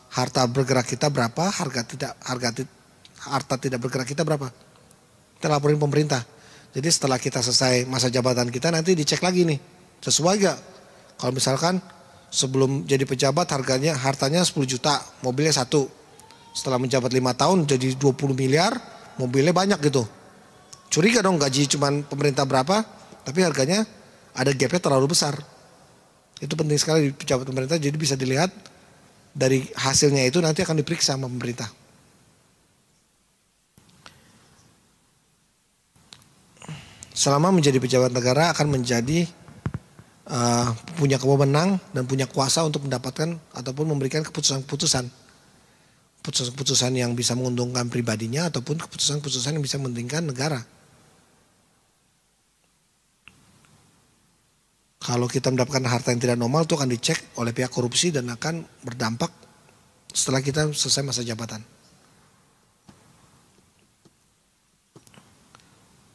Harta bergerak kita berapa, harta tidak bergerak kita berapa. Kita laporin pemerintah. Jadi setelah kita selesai masa jabatan kita nanti dicek lagi nih. Sesuai gak? Kalau misalkan sebelum jadi pejabat hartanya 10 juta, mobilnya 1. Setelah menjabat 5 tahun jadi 20 miliar, mobilnya banyak gitu. Curiga dong, gaji cuman pemerintah berapa, tapi harganya ada gapnya terlalu besar. Itu penting sekali di pejabat pemerintah, jadi bisa dilihat dari hasilnya itu nanti akan diperiksa sama pemerintah. Selama menjadi pejabat negara akan menjadi punya kewenangan dan punya kuasa untuk mendapatkan ataupun memberikan keputusan-keputusan yang bisa menguntungkan pribadinya ataupun keputusan-keputusan yang bisa menguntungkan negara. Kalau kita mendapatkan harta yang tidak normal itu akan dicek oleh pihak korupsi dan akan berdampak setelah kita selesai masa jabatan.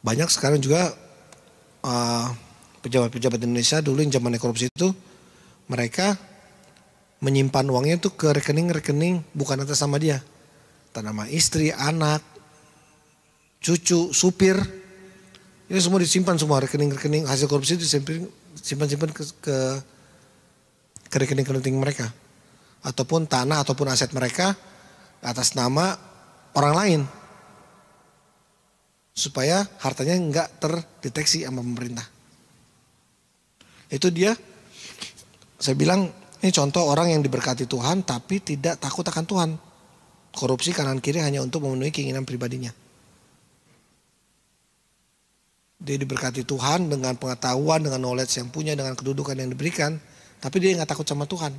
Banyak sekarang juga pejabat-pejabat Indonesia dulu yang zamannya korupsi itu mereka menyimpan uangnya itu ke rekening-rekening bukan atas nama dia. Atas nama istri, anak, cucu, supir. Ini semua disimpan semua rekening-rekening hasil korupsi itu simpan ke rekening-rekening mereka. Ataupun tanah ataupun aset mereka atas nama orang lain. Supaya hartanya enggak terdeteksi sama pemerintah. Itu dia, saya bilang ini contoh orang yang diberkati Tuhan tapi tidak takut akan Tuhan. Korupsi kanan kiri hanya untuk memenuhi keinginan pribadinya. Dia diberkati Tuhan dengan pengetahuan, dengan knowledge yang punya, dengan kedudukan yang diberikan. Tapi dia nggak takut sama Tuhan.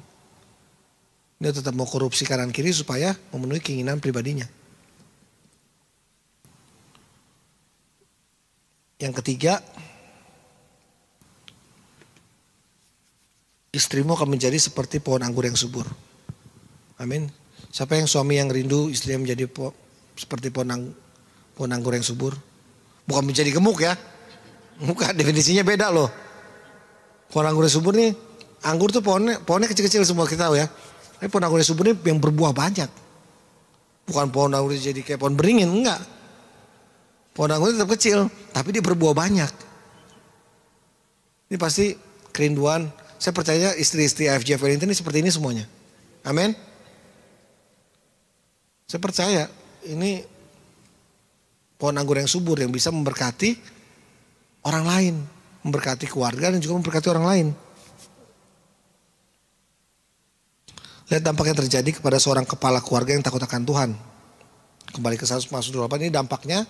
Dia tetap mau korupsi kanan kiri supaya memenuhi keinginan pribadinya. Yang ketiga, istrimu akan menjadi seperti pohon anggur yang subur. Amin. Siapa yang suami yang rindu istrinya menjadi seperti pohon anggur yang subur? Bukan menjadi gemuk ya. Bukan, definisinya beda loh. Pohon anggur yang subur nih, anggur tuh pohonnya kecil-kecil semua kita tahu ya. Tapi pohon anggur yang subur ini yang berbuah banyak. Bukan pohon anggur jadi kayak pohon beringin, enggak. Pohon anggur tetap kecil, tapi dia berbuah banyak. Ini pasti kerinduan. Saya percaya istri-istri AFJF Wellington ini seperti ini semuanya. Amin. Saya percaya ini pohon anggur yang subur yang bisa memberkati orang lain. Memberkati keluarga dan juga memberkati orang lain. Lihat dampak yang terjadi kepada seorang kepala keluarga yang takut akan Tuhan. Kembali ke 1 Mazmur 28 ini dampaknya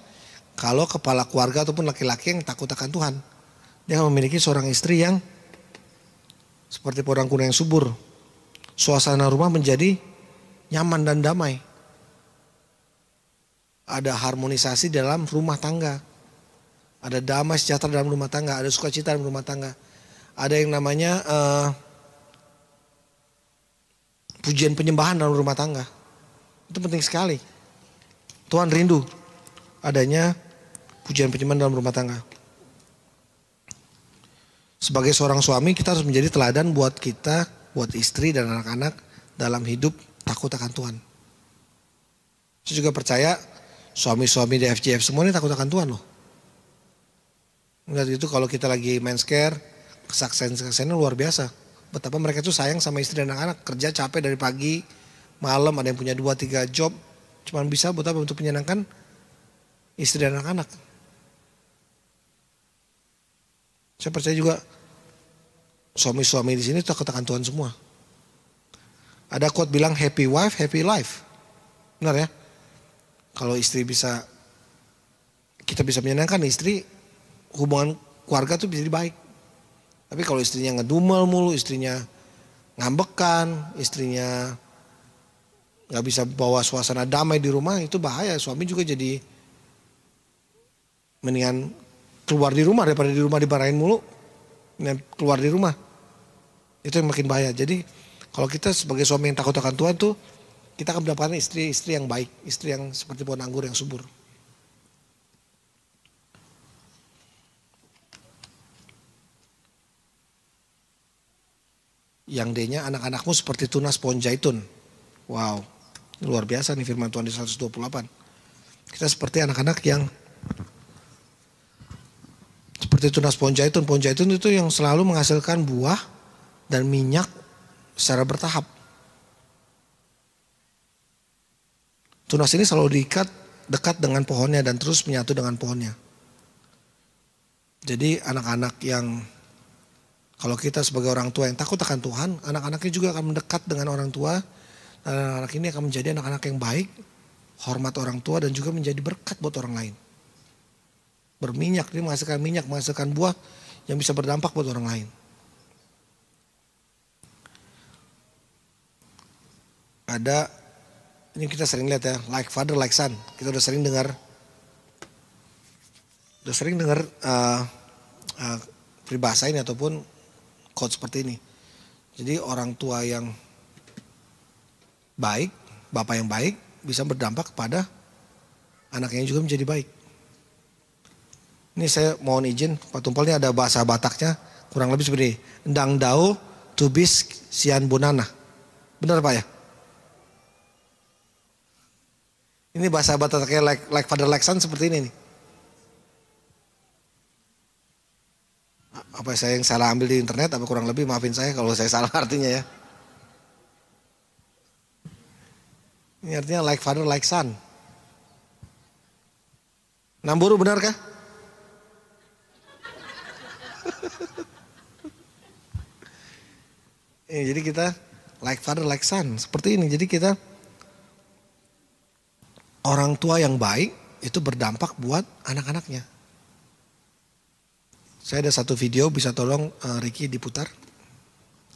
kalau kepala keluarga ataupun laki-laki yang takut akan Tuhan. Dia akan memiliki seorang istri yang seperti pohon anggur yang subur. Suasana rumah menjadi nyaman dan damai. Ada harmonisasi dalam rumah tangga. Ada damai sejahtera dalam rumah tangga. Ada sukacita dalam rumah tangga. Ada yang namanya pujian penyembahan dalam rumah tangga. Itu penting sekali. Tuhan rindu adanya pujian penyembahan dalam rumah tangga. Sebagai seorang suami kita harus menjadi teladan buat kita, buat istri dan anak-anak dalam hidup takut akan Tuhan. Saya juga percaya suami-suami di FJF semua ini takut akan Tuhan loh. Lihat itu kalau kita lagi main scare, kesaksian-kesaksiannya luar biasa. Betapa mereka tuh sayang sama istri dan anak-anak, kerja capek dari pagi, malam, ada yang punya 2-3 job, cuman bisa buat apa? Untuk menyenangkan istri dan anak-anak. Saya percaya juga suami-suami di sini takut akan Tuhan semua. Ada quote bilang happy wife, happy life. Benar ya? Kalau istri kita bisa menyenangkan istri, hubungan keluarga tuh bisa jadi baik. Tapi kalau istrinya ngedumel mulu, istrinya ngambekan, istrinya nggak bisa bawa suasana damai di rumah, itu bahaya. Suami juga jadi mendingan keluar di rumah daripada di rumah dimarahin mulu. Keluar di rumah. Itu yang makin bahaya. Jadi kalau kita sebagai suami yang takut akan Tuhan tuh, kita akan mendapatkan istri-istri yang baik. Istri yang seperti pohon anggur yang subur. Yang D-nya anak-anakmu seperti tunas pohon zaitun. Wow, luar biasa nih firman Tuhan di 128. Kita seperti anak-anak yang seperti tunas pohon zaitun. Pohon zaitun itu yang selalu menghasilkan buah dan minyak secara bertahap. Tunas ini selalu diikat dekat dengan pohonnya dan terus menyatu dengan pohonnya. Jadi anak-anak yang Kalau kita sebagai orang tua yang takut akan Tuhan, anak-anaknya juga akan mendekat dengan orang tua. Dan anak-anak ini akan menjadi anak-anak yang baik, hormat orang tua dan juga menjadi berkat buat orang lain. Berminyak, dia menghasilkan minyak, menghasilkan buah yang bisa berdampak buat orang lain. Ada, ini kita sering lihat ya, like father, like son. Kita udah sering dengar peribahasa ini ataupun quote seperti ini. Jadi orang tua yang baik, bapak yang baik bisa berdampak kepada anaknya juga menjadi baik. Ini saya mohon izin, Pak Tumpal, ini ada bahasa Bataknya kurang lebih seperti ini. Endang dao tubis sian bunana. Benar Pak ya? Ini bahasa Bataknya like father like son seperti ini nih. Apa saya yang salah ambil di internet, apa kurang lebih maafin saya kalau saya salah artinya ya. Ini artinya like father like son. Namburu benarkah? Jadi kita like father like son seperti ini. Jadi kita orang tua yang baik itu berdampak buat anak-anaknya. Saya ada satu video, bisa tolong Ricky diputar.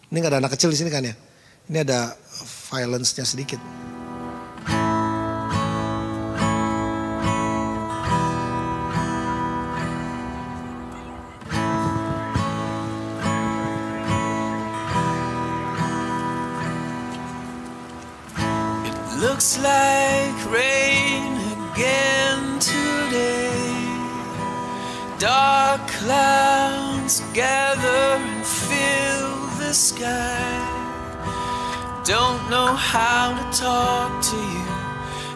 Ini gak ada anak kecil di sini kan ya? Ini ada violence-nya sedikit. It looks like rain again today. Dark clouds gather and fill the sky. Don't know how to talk to you,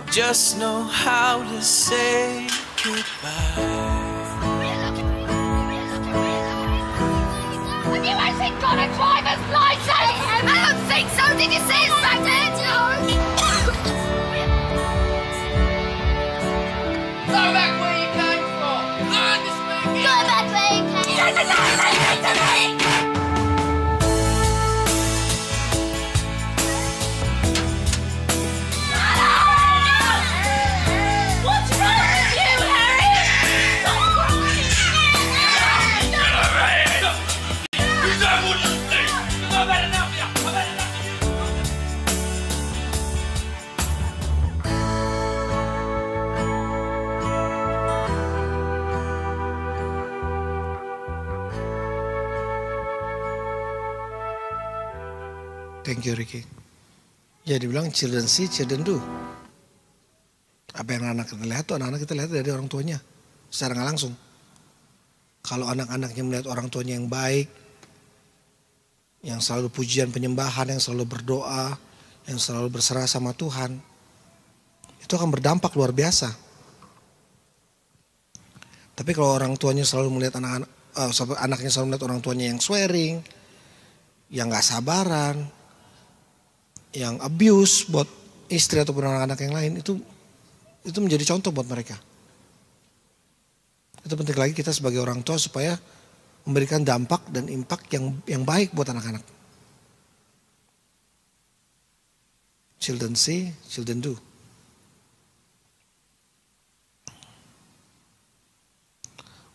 just know how to say goodbye. Have you actually got a driver's license? I don't think so. Did you see his back there? Go back where you came from. Learn to speak English. Go back where you came. You don't know anything to me. What's wrong with you, Harry? Get over here! You don't want to speak. I've had enough of you. I've had enough of you. Thank you Ricky. Ya dibilang children see, children do. Apa yang anak kita lihat tuh anak-anak kita lihat dari orang tuanya. Secara nggak langsung. Kalau anak-anaknya melihat orang tuanya yang baik, yang selalu pujian penyembahan, yang selalu berdoa, yang selalu berserah sama Tuhan, itu akan berdampak luar biasa. Tapi kalau orang tuanya selalu melihat anaknya selalu melihat orang tuanya yang swearing, yang nggak sabaran, yang abuse buat istri ataupun anak-anak yang lain, itu menjadi contoh buat mereka. Itu penting lagi kita sebagai orang tua supaya memberikan dampak dan impact yang baik buat anak-anak. Children see, children do.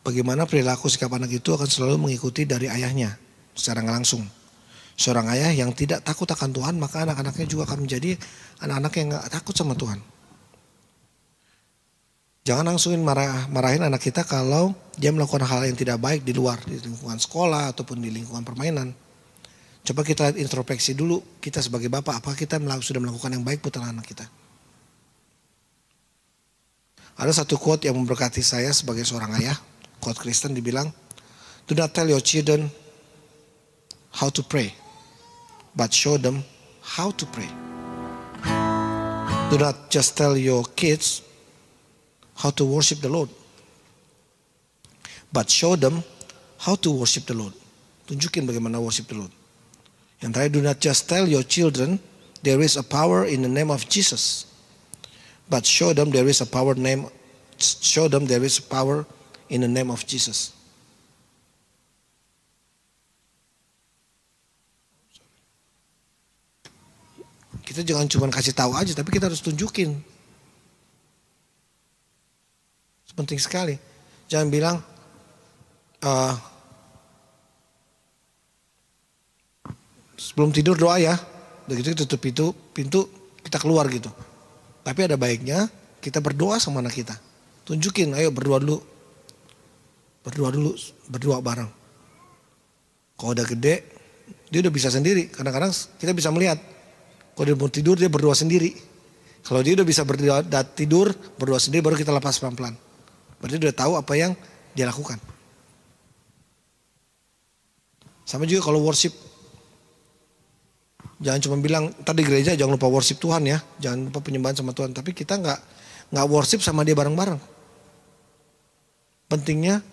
Bagaimana perilaku sikap anak itu akan selalu mengikuti dari ayahnya secara nggak langsung. Seorang ayah yang tidak takut akan Tuhan, maka anak-anaknya juga akan menjadi anak-anak yang gak takut sama Tuhan. Jangan langsungin marahin anak kita kalau dia melakukan hal yang tidak baik di luar, di lingkungan sekolah ataupun di lingkungan permainan. Coba kita introspeksi dulu, kita sebagai bapak, apakah kita sudah melakukan yang baik buat anak kita. Ada satu quote yang memberkati saya sebagai seorang ayah, quote Kristen dibilang, "Do not tell your children how to pray, but show them how to pray." Do not just tell your kids how to worship the Lord, but show them how to worship the Lord. Tunjukin bagaimana worship the Lord. Yang terakhir, do not just tell your children there is a power in the name of Jesus, but show them there is a power in the name of Jesus. Kita jangan cuma kasih tahu aja, tapi kita harus tunjukin. Penting sekali. Jangan bilang sebelum tidur doa ya, begitu tutup pintu kita keluar gitu. Tapi ada baiknya kita berdoa sama anak kita. Tunjukin, ayo berdoa dulu. Berdoa bareng. Kalau udah gede, dia udah bisa sendiri. Kadang-kadang kita bisa melihat. Kalau dia mau tidur, dia berdoa sendiri. Kalau dia udah bisa tidur, berdoa sendiri, baru kita lepas pelan-pelan. Berarti dia udah tahu apa yang dia lakukan. Sama juga kalau worship. Jangan cuma bilang, tadi gereja jangan lupa worship Tuhan ya. Jangan lupa penyembahan sama Tuhan. Tapi kita nggak worship sama dia bareng-bareng. Pentingnya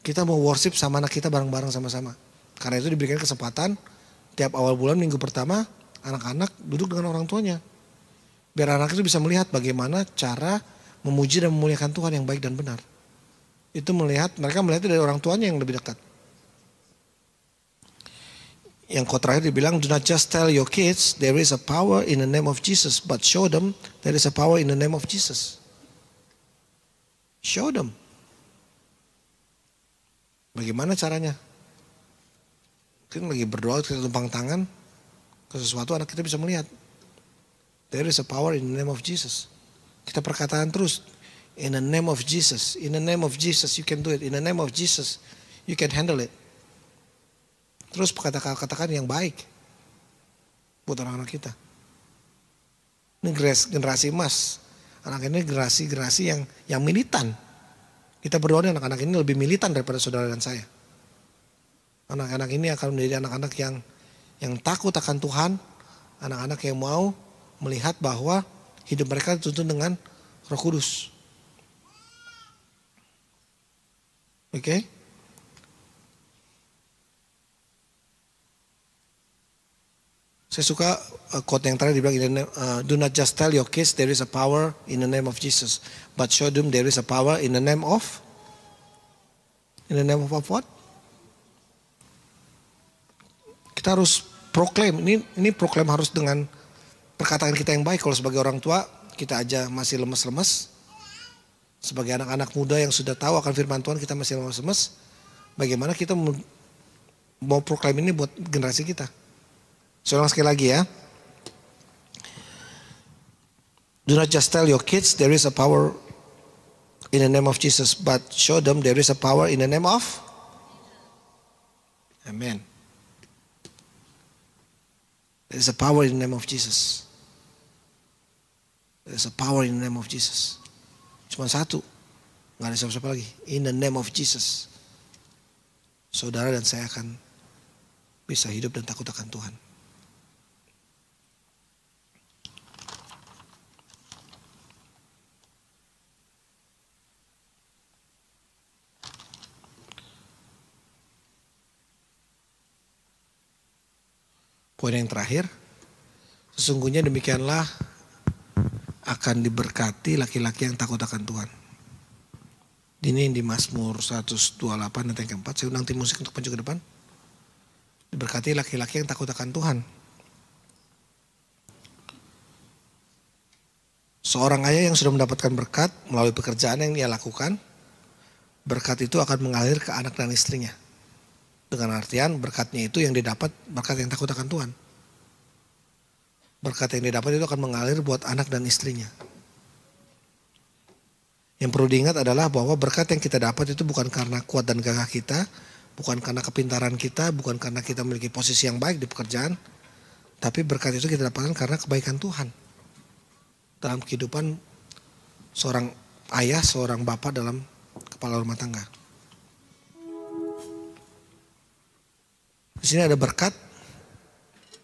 kita mau worship sama anak kita bareng-bareng sama-sama. Karena itu diberikan kesempatan tiap awal bulan minggu pertama anak-anak duduk dengan orang tuanya. Biar anak itu bisa melihat bagaimana cara memuji dan memuliakan Tuhan yang baik dan benar. Itu mereka melihat dari orang tuanya yang lebih dekat. Yang terakhir dibilang, do not just tell your kids there is a power in the name of Jesus, but show them there is a power in the name of Jesus. Show them. Bagaimana caranya? Kita lagi berdoa, kita tumpang tangan ke sesuatu, anak kita bisa melihat. There is a power in the name of Jesus. Kita perkataan terus, in the name of Jesus, in the name of Jesus you can do it, in the name of Jesus you can handle it. Terus katakan yang baik buat anak-anak kita. Ini generasi emas. Anak ini generasi yang militan. Kita berdoa anak-anak ini lebih militan daripada saudara dan saya. Anak-anak ini akan menjadi anak-anak yang takut akan Tuhan. Anak-anak yang mau melihat bahwa hidup mereka dituntun dengan Roh Kudus. Oke? Saya suka quote yang terakhir dibilang, do not just tell your kids there is a power in the name of Jesus, but show them there is a power in the name of what? Kita harus proklaim. Ini proklaim harus dengan perkataan kita yang baik. Kalau sebagai orang tua kita aja masih lemes-lemes. Sebagai anak-anak muda yang sudah tahu akan firman Tuhan kita masih lemes-lemes. Bagaimana kita mau proklaim ini buat generasi kita? Saya ulang sekali lagi ya. Do not just tell your kids there is a power in the name of Jesus, but show them there is a power in the name of Amen. There is a power in the name of Jesus. There is a power in the name of Jesus. Cuma satu. Gak ada siapa-siapa lagi. In the name of Jesus. Saudara dan saya akan bisa hidup dan takut akan Tuhan. Poin yang terakhir, sesungguhnya demikianlah akan diberkati laki-laki yang takut akan Tuhan. Ini di Mazmur 128 ayat yang keempat. Saya undang tim musik untuk maju ke depan. Diberkati laki-laki yang takut akan Tuhan. Seorang ayah yang sudah mendapatkan berkat melalui pekerjaan yang dia lakukan, berkat itu akan mengalir ke anak dan istrinya. Dengan artian berkatnya itu yang didapat berkat yang takut akan Tuhan. Berkat yang didapat itu akan mengalir buat anak dan istrinya. Yang perlu diingat adalah bahwa berkat yang kita dapat itu bukan karena kuat dan gagah kita, bukan karena kepintaran kita, bukan karena kita memiliki posisi yang baik di pekerjaan, tapi berkat itu kita dapatkan karena kebaikan Tuhan. Dalam kehidupan seorang ayah, seorang bapak dalam kepala rumah tangga. Di sini ada berkat.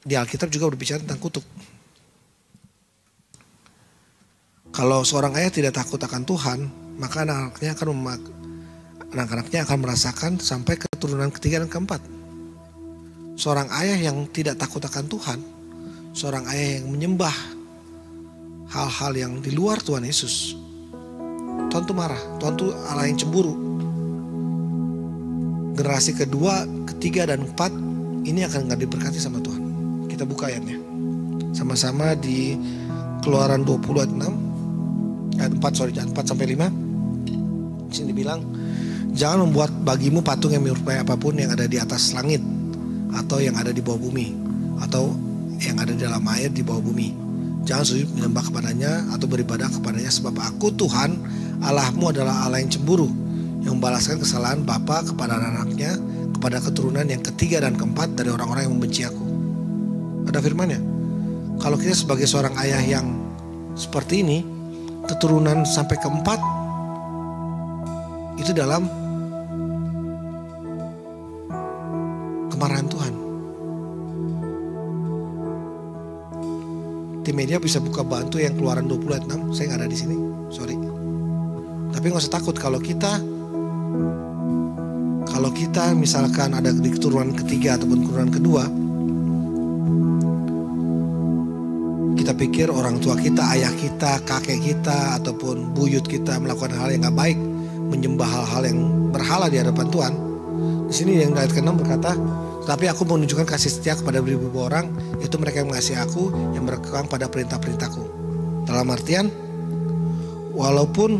Di Alkitab juga berbicara tentang kutuk. Kalau seorang ayah tidak takut akan Tuhan, maka anak-anaknya akan merasakan sampai keturunan ketiga dan keempat. Seorang ayah yang tidak takut akan Tuhan, seorang ayah yang menyembah hal-hal yang di luar Tuhan Yesus, Tuhan tuh marah. Tuhan tuh Allah yang cemburu. Generasi kedua, ketiga, dan empat ini akan gak diberkati sama Tuhan. Kita buka ayatnya. Sama-sama di Keluaran 20 ayat 6. Ayat 4 sampai 5. Di sini dibilang, jangan membuat bagimu patung yang menyerupai apapun yang ada di atas langit, atau yang ada di bawah bumi, atau yang ada di dalam air di bawah bumi. Jangan sujud menyembah kepadanya atau beribadah kepadanya, sebab aku Tuhan Allahmu adalah Allah yang cemburu, yang membalaskan kesalahan bapa kepada anak-anaknya, kepada keturunan yang ketiga dan keempat dari orang-orang yang membenci aku. Ada firman-Nya. Kalau kita sebagai seorang ayah yang seperti ini, keturunan sampai keempat itu dalam kemarahan Tuhan. Tim media bisa buka bantu yang Keluaran 20 ayat 6. Saya nggak ada di sini, sorry. Tapi nggak usah takut kalau kita misalkan ada di keturunan ketiga ataupun keturunan kedua, kita pikir orang tua kita, ayah kita, kakek kita, ataupun buyut kita melakukan hal yang nggak baik, menyembah hal-hal yang berhala di hadapan Tuhan. Di sini yang ayat ke-6 berkata, tapi aku menunjukkan kasih setia kepada beribu orang, yaitu mereka yang mengasihi aku, yang berpegang pada perintah-perintahku. Dalam artian, walaupun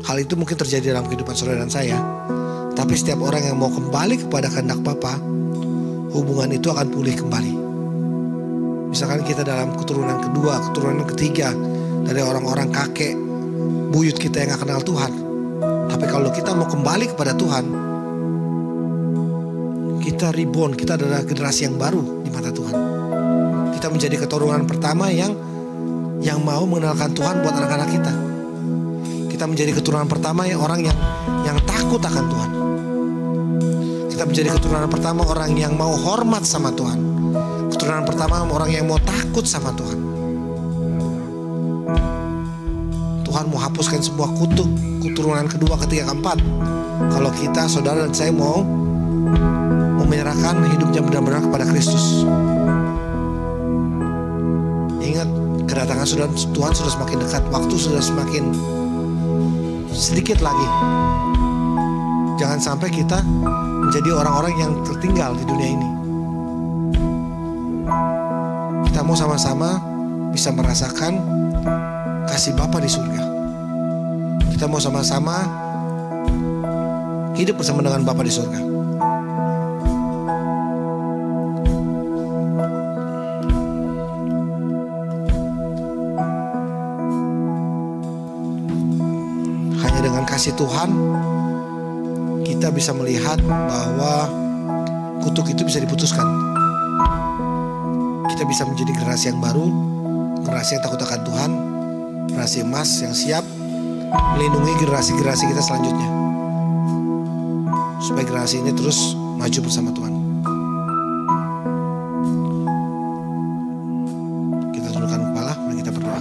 hal itu mungkin terjadi dalam kehidupan saudara dan saya, tapi setiap orang yang mau kembali kepada kehendak Bapa, hubungan itu akan pulih kembali. Misalkan kita dalam keturunan kedua, keturunan ketiga, dari orang-orang kakek, buyut kita yang gak kenal Tuhan. Tapi kalau kita mau kembali kepada Tuhan, kita reborn, kita adalah generasi yang baru di mata Tuhan. Kita menjadi keturunan pertama yang mau mengenalkan Tuhan buat anak-anak kita. Kita menjadi keturunan pertama yang orang yang takut akan Tuhan. Kita menjadi keturunan pertama orang yang mau hormat sama Tuhan. Keturunan pertama orang yang mau takut sama Tuhan. Tuhan mau hapuskan sebuah kutuk keturunan kedua, ketiga, keempat. Kalau kita, saudara dan saya mau menyerahkan hidupnya benar-benar kepada Kristus. Ingat, kedatangan Tuhan sudah semakin dekat. Waktu sudah semakin sedikit lagi. Jangan sampai kita menjadi orang-orang yang tertinggal di dunia ini. Kita mau sama-sama bisa merasakan kasih Bapa di surga. Kita mau sama-sama hidup bersama dengan Bapa di surga. Hanya dengan kasih Tuhan kita bisa melihat bahwa kutuk itu bisa diputuskan. Kita bisa menjadi generasi yang baru, generasi yang takut akan Tuhan, generasi emas yang siap melindungi generasi-generasi kita selanjutnya, supaya generasi ini terus maju bersama Tuhan. Kita tundukkan kepala, mari kita berdoa.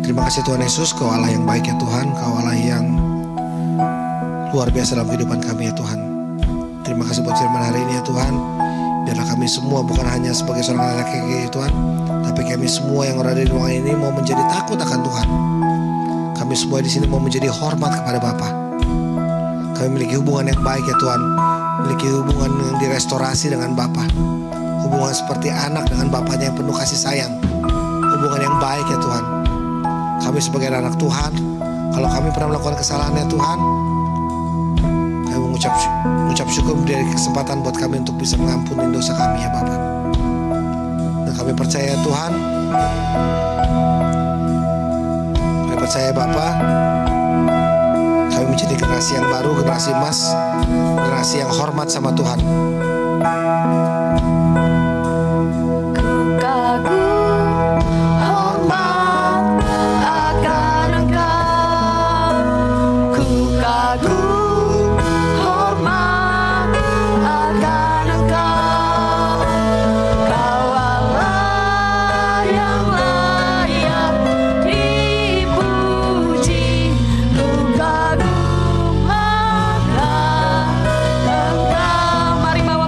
Terima kasih Tuhan Yesus, Kau Allah yang baik ya Tuhan, Kau Allah yang luar biasa dalam kehidupan kami ya Tuhan. Terima kasih buat firman hari ini ya Tuhan. Biarlah kami semua bukan hanya sebagai seorang anak ya Tuhan, tapi kami semua yang berada di ruangan ini mau menjadi takut akan Tuhan. Kami semua di sini mau menjadi hormat kepada Bapa. Kami memiliki hubungan yang baik ya Tuhan, memiliki hubungan yang direstorasi dengan Bapa, hubungan seperti anak dengan Bapanya yang penuh kasih sayang, hubungan yang baik ya Tuhan. Kami sebagai anak Tuhan, kalau kami pernah melakukan kesalahan ya Tuhan, kami mengucap syukur dari kesempatan buat kami untuk bisa mengampuni dosa kami ya Bapa. Dan kami percaya Tuhan, kami percaya Bapa, kami menjadi generasi yang baru, generasi emas, generasi yang hormat sama Tuhan. Mari bawa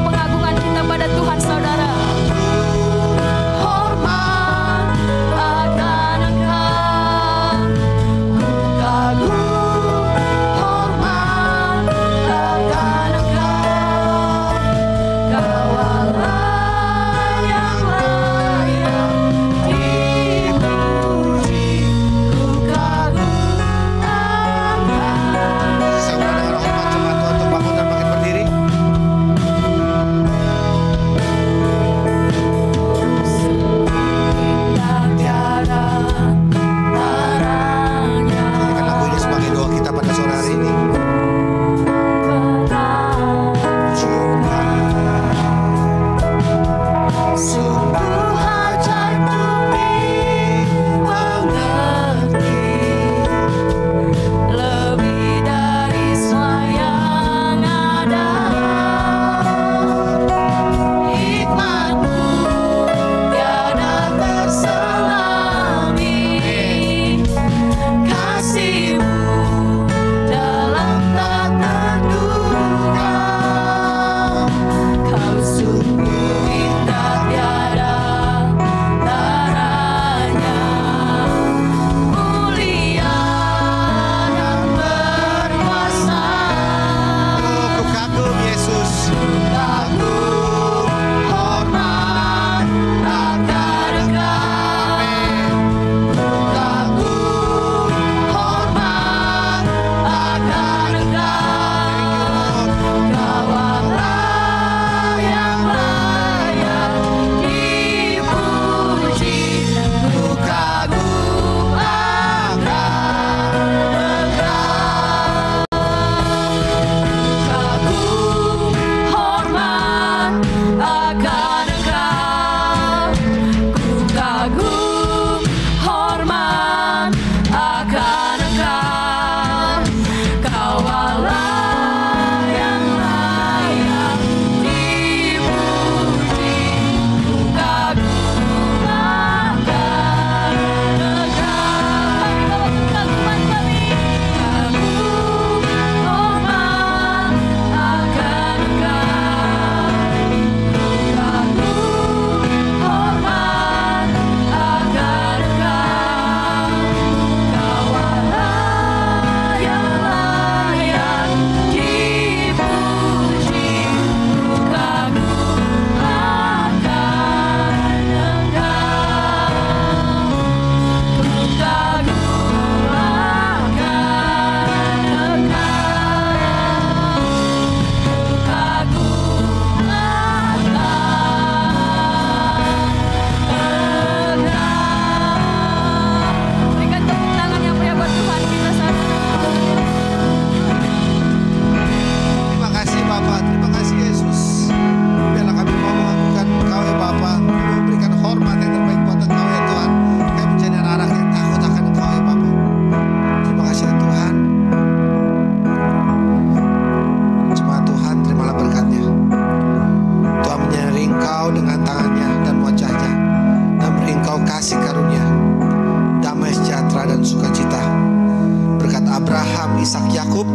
Ishak, Yakub,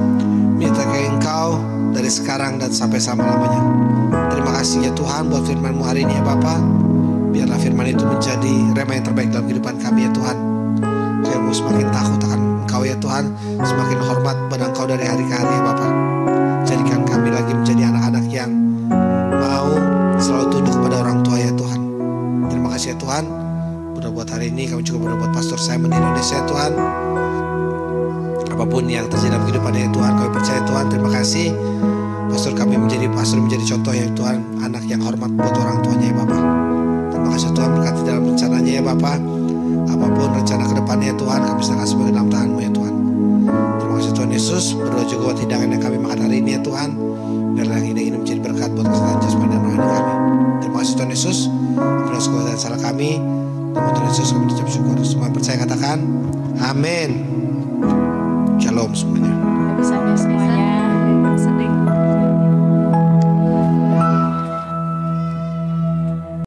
menyertai Engkau dari sekarang dan sampai selama-lamanya. Terima kasih ya Tuhan buat firman-Mu hari ini ya Bapa. Biarlah firman itu menjadi rema yang terbaik dalam kehidupan kami ya Tuhan. Kami semakin takut akan Engkau ya Tuhan, semakin hormat pada Engkau dari hari ke hari ya Bapa. Jadikan kami lagi menjadi anak-anak yang mau selalu tunduk kepada orang tua ya Tuhan. Terima kasih ya Tuhan. Berdoa buat hari ini, kami juga berdoa buat Pastor Simon di Indonesia ya Tuhan. Apapun yang terjadi dalam kehidupannya ya Tuhan, kami percaya Tuhan. Terima kasih pastor kami menjadi contoh ya Tuhan, anak yang hormat buat orang tuanya ya Bapa. Terima kasih Tuhan, berkati dalam rencananya ya Bapa. Apapun rencana ke depannya ya Tuhan, kami serahkan sebagai dalam tangan-Mu ya Tuhan. Terima kasih Tuhan Yesus. Berdoa juga buat hidangan yang kami makan hari ini ya Tuhan. Biarlah yang ini menjadi berkat buat kesehatan jasmani dan rohani kami. Terima kasih Tuhan Yesus. Ampuni segala dan salah kami. Nama Tuhan Yesus kami ucap syukur. Semua percaya katakan amin. Shalom semuanya. Bisa semuanya sedih.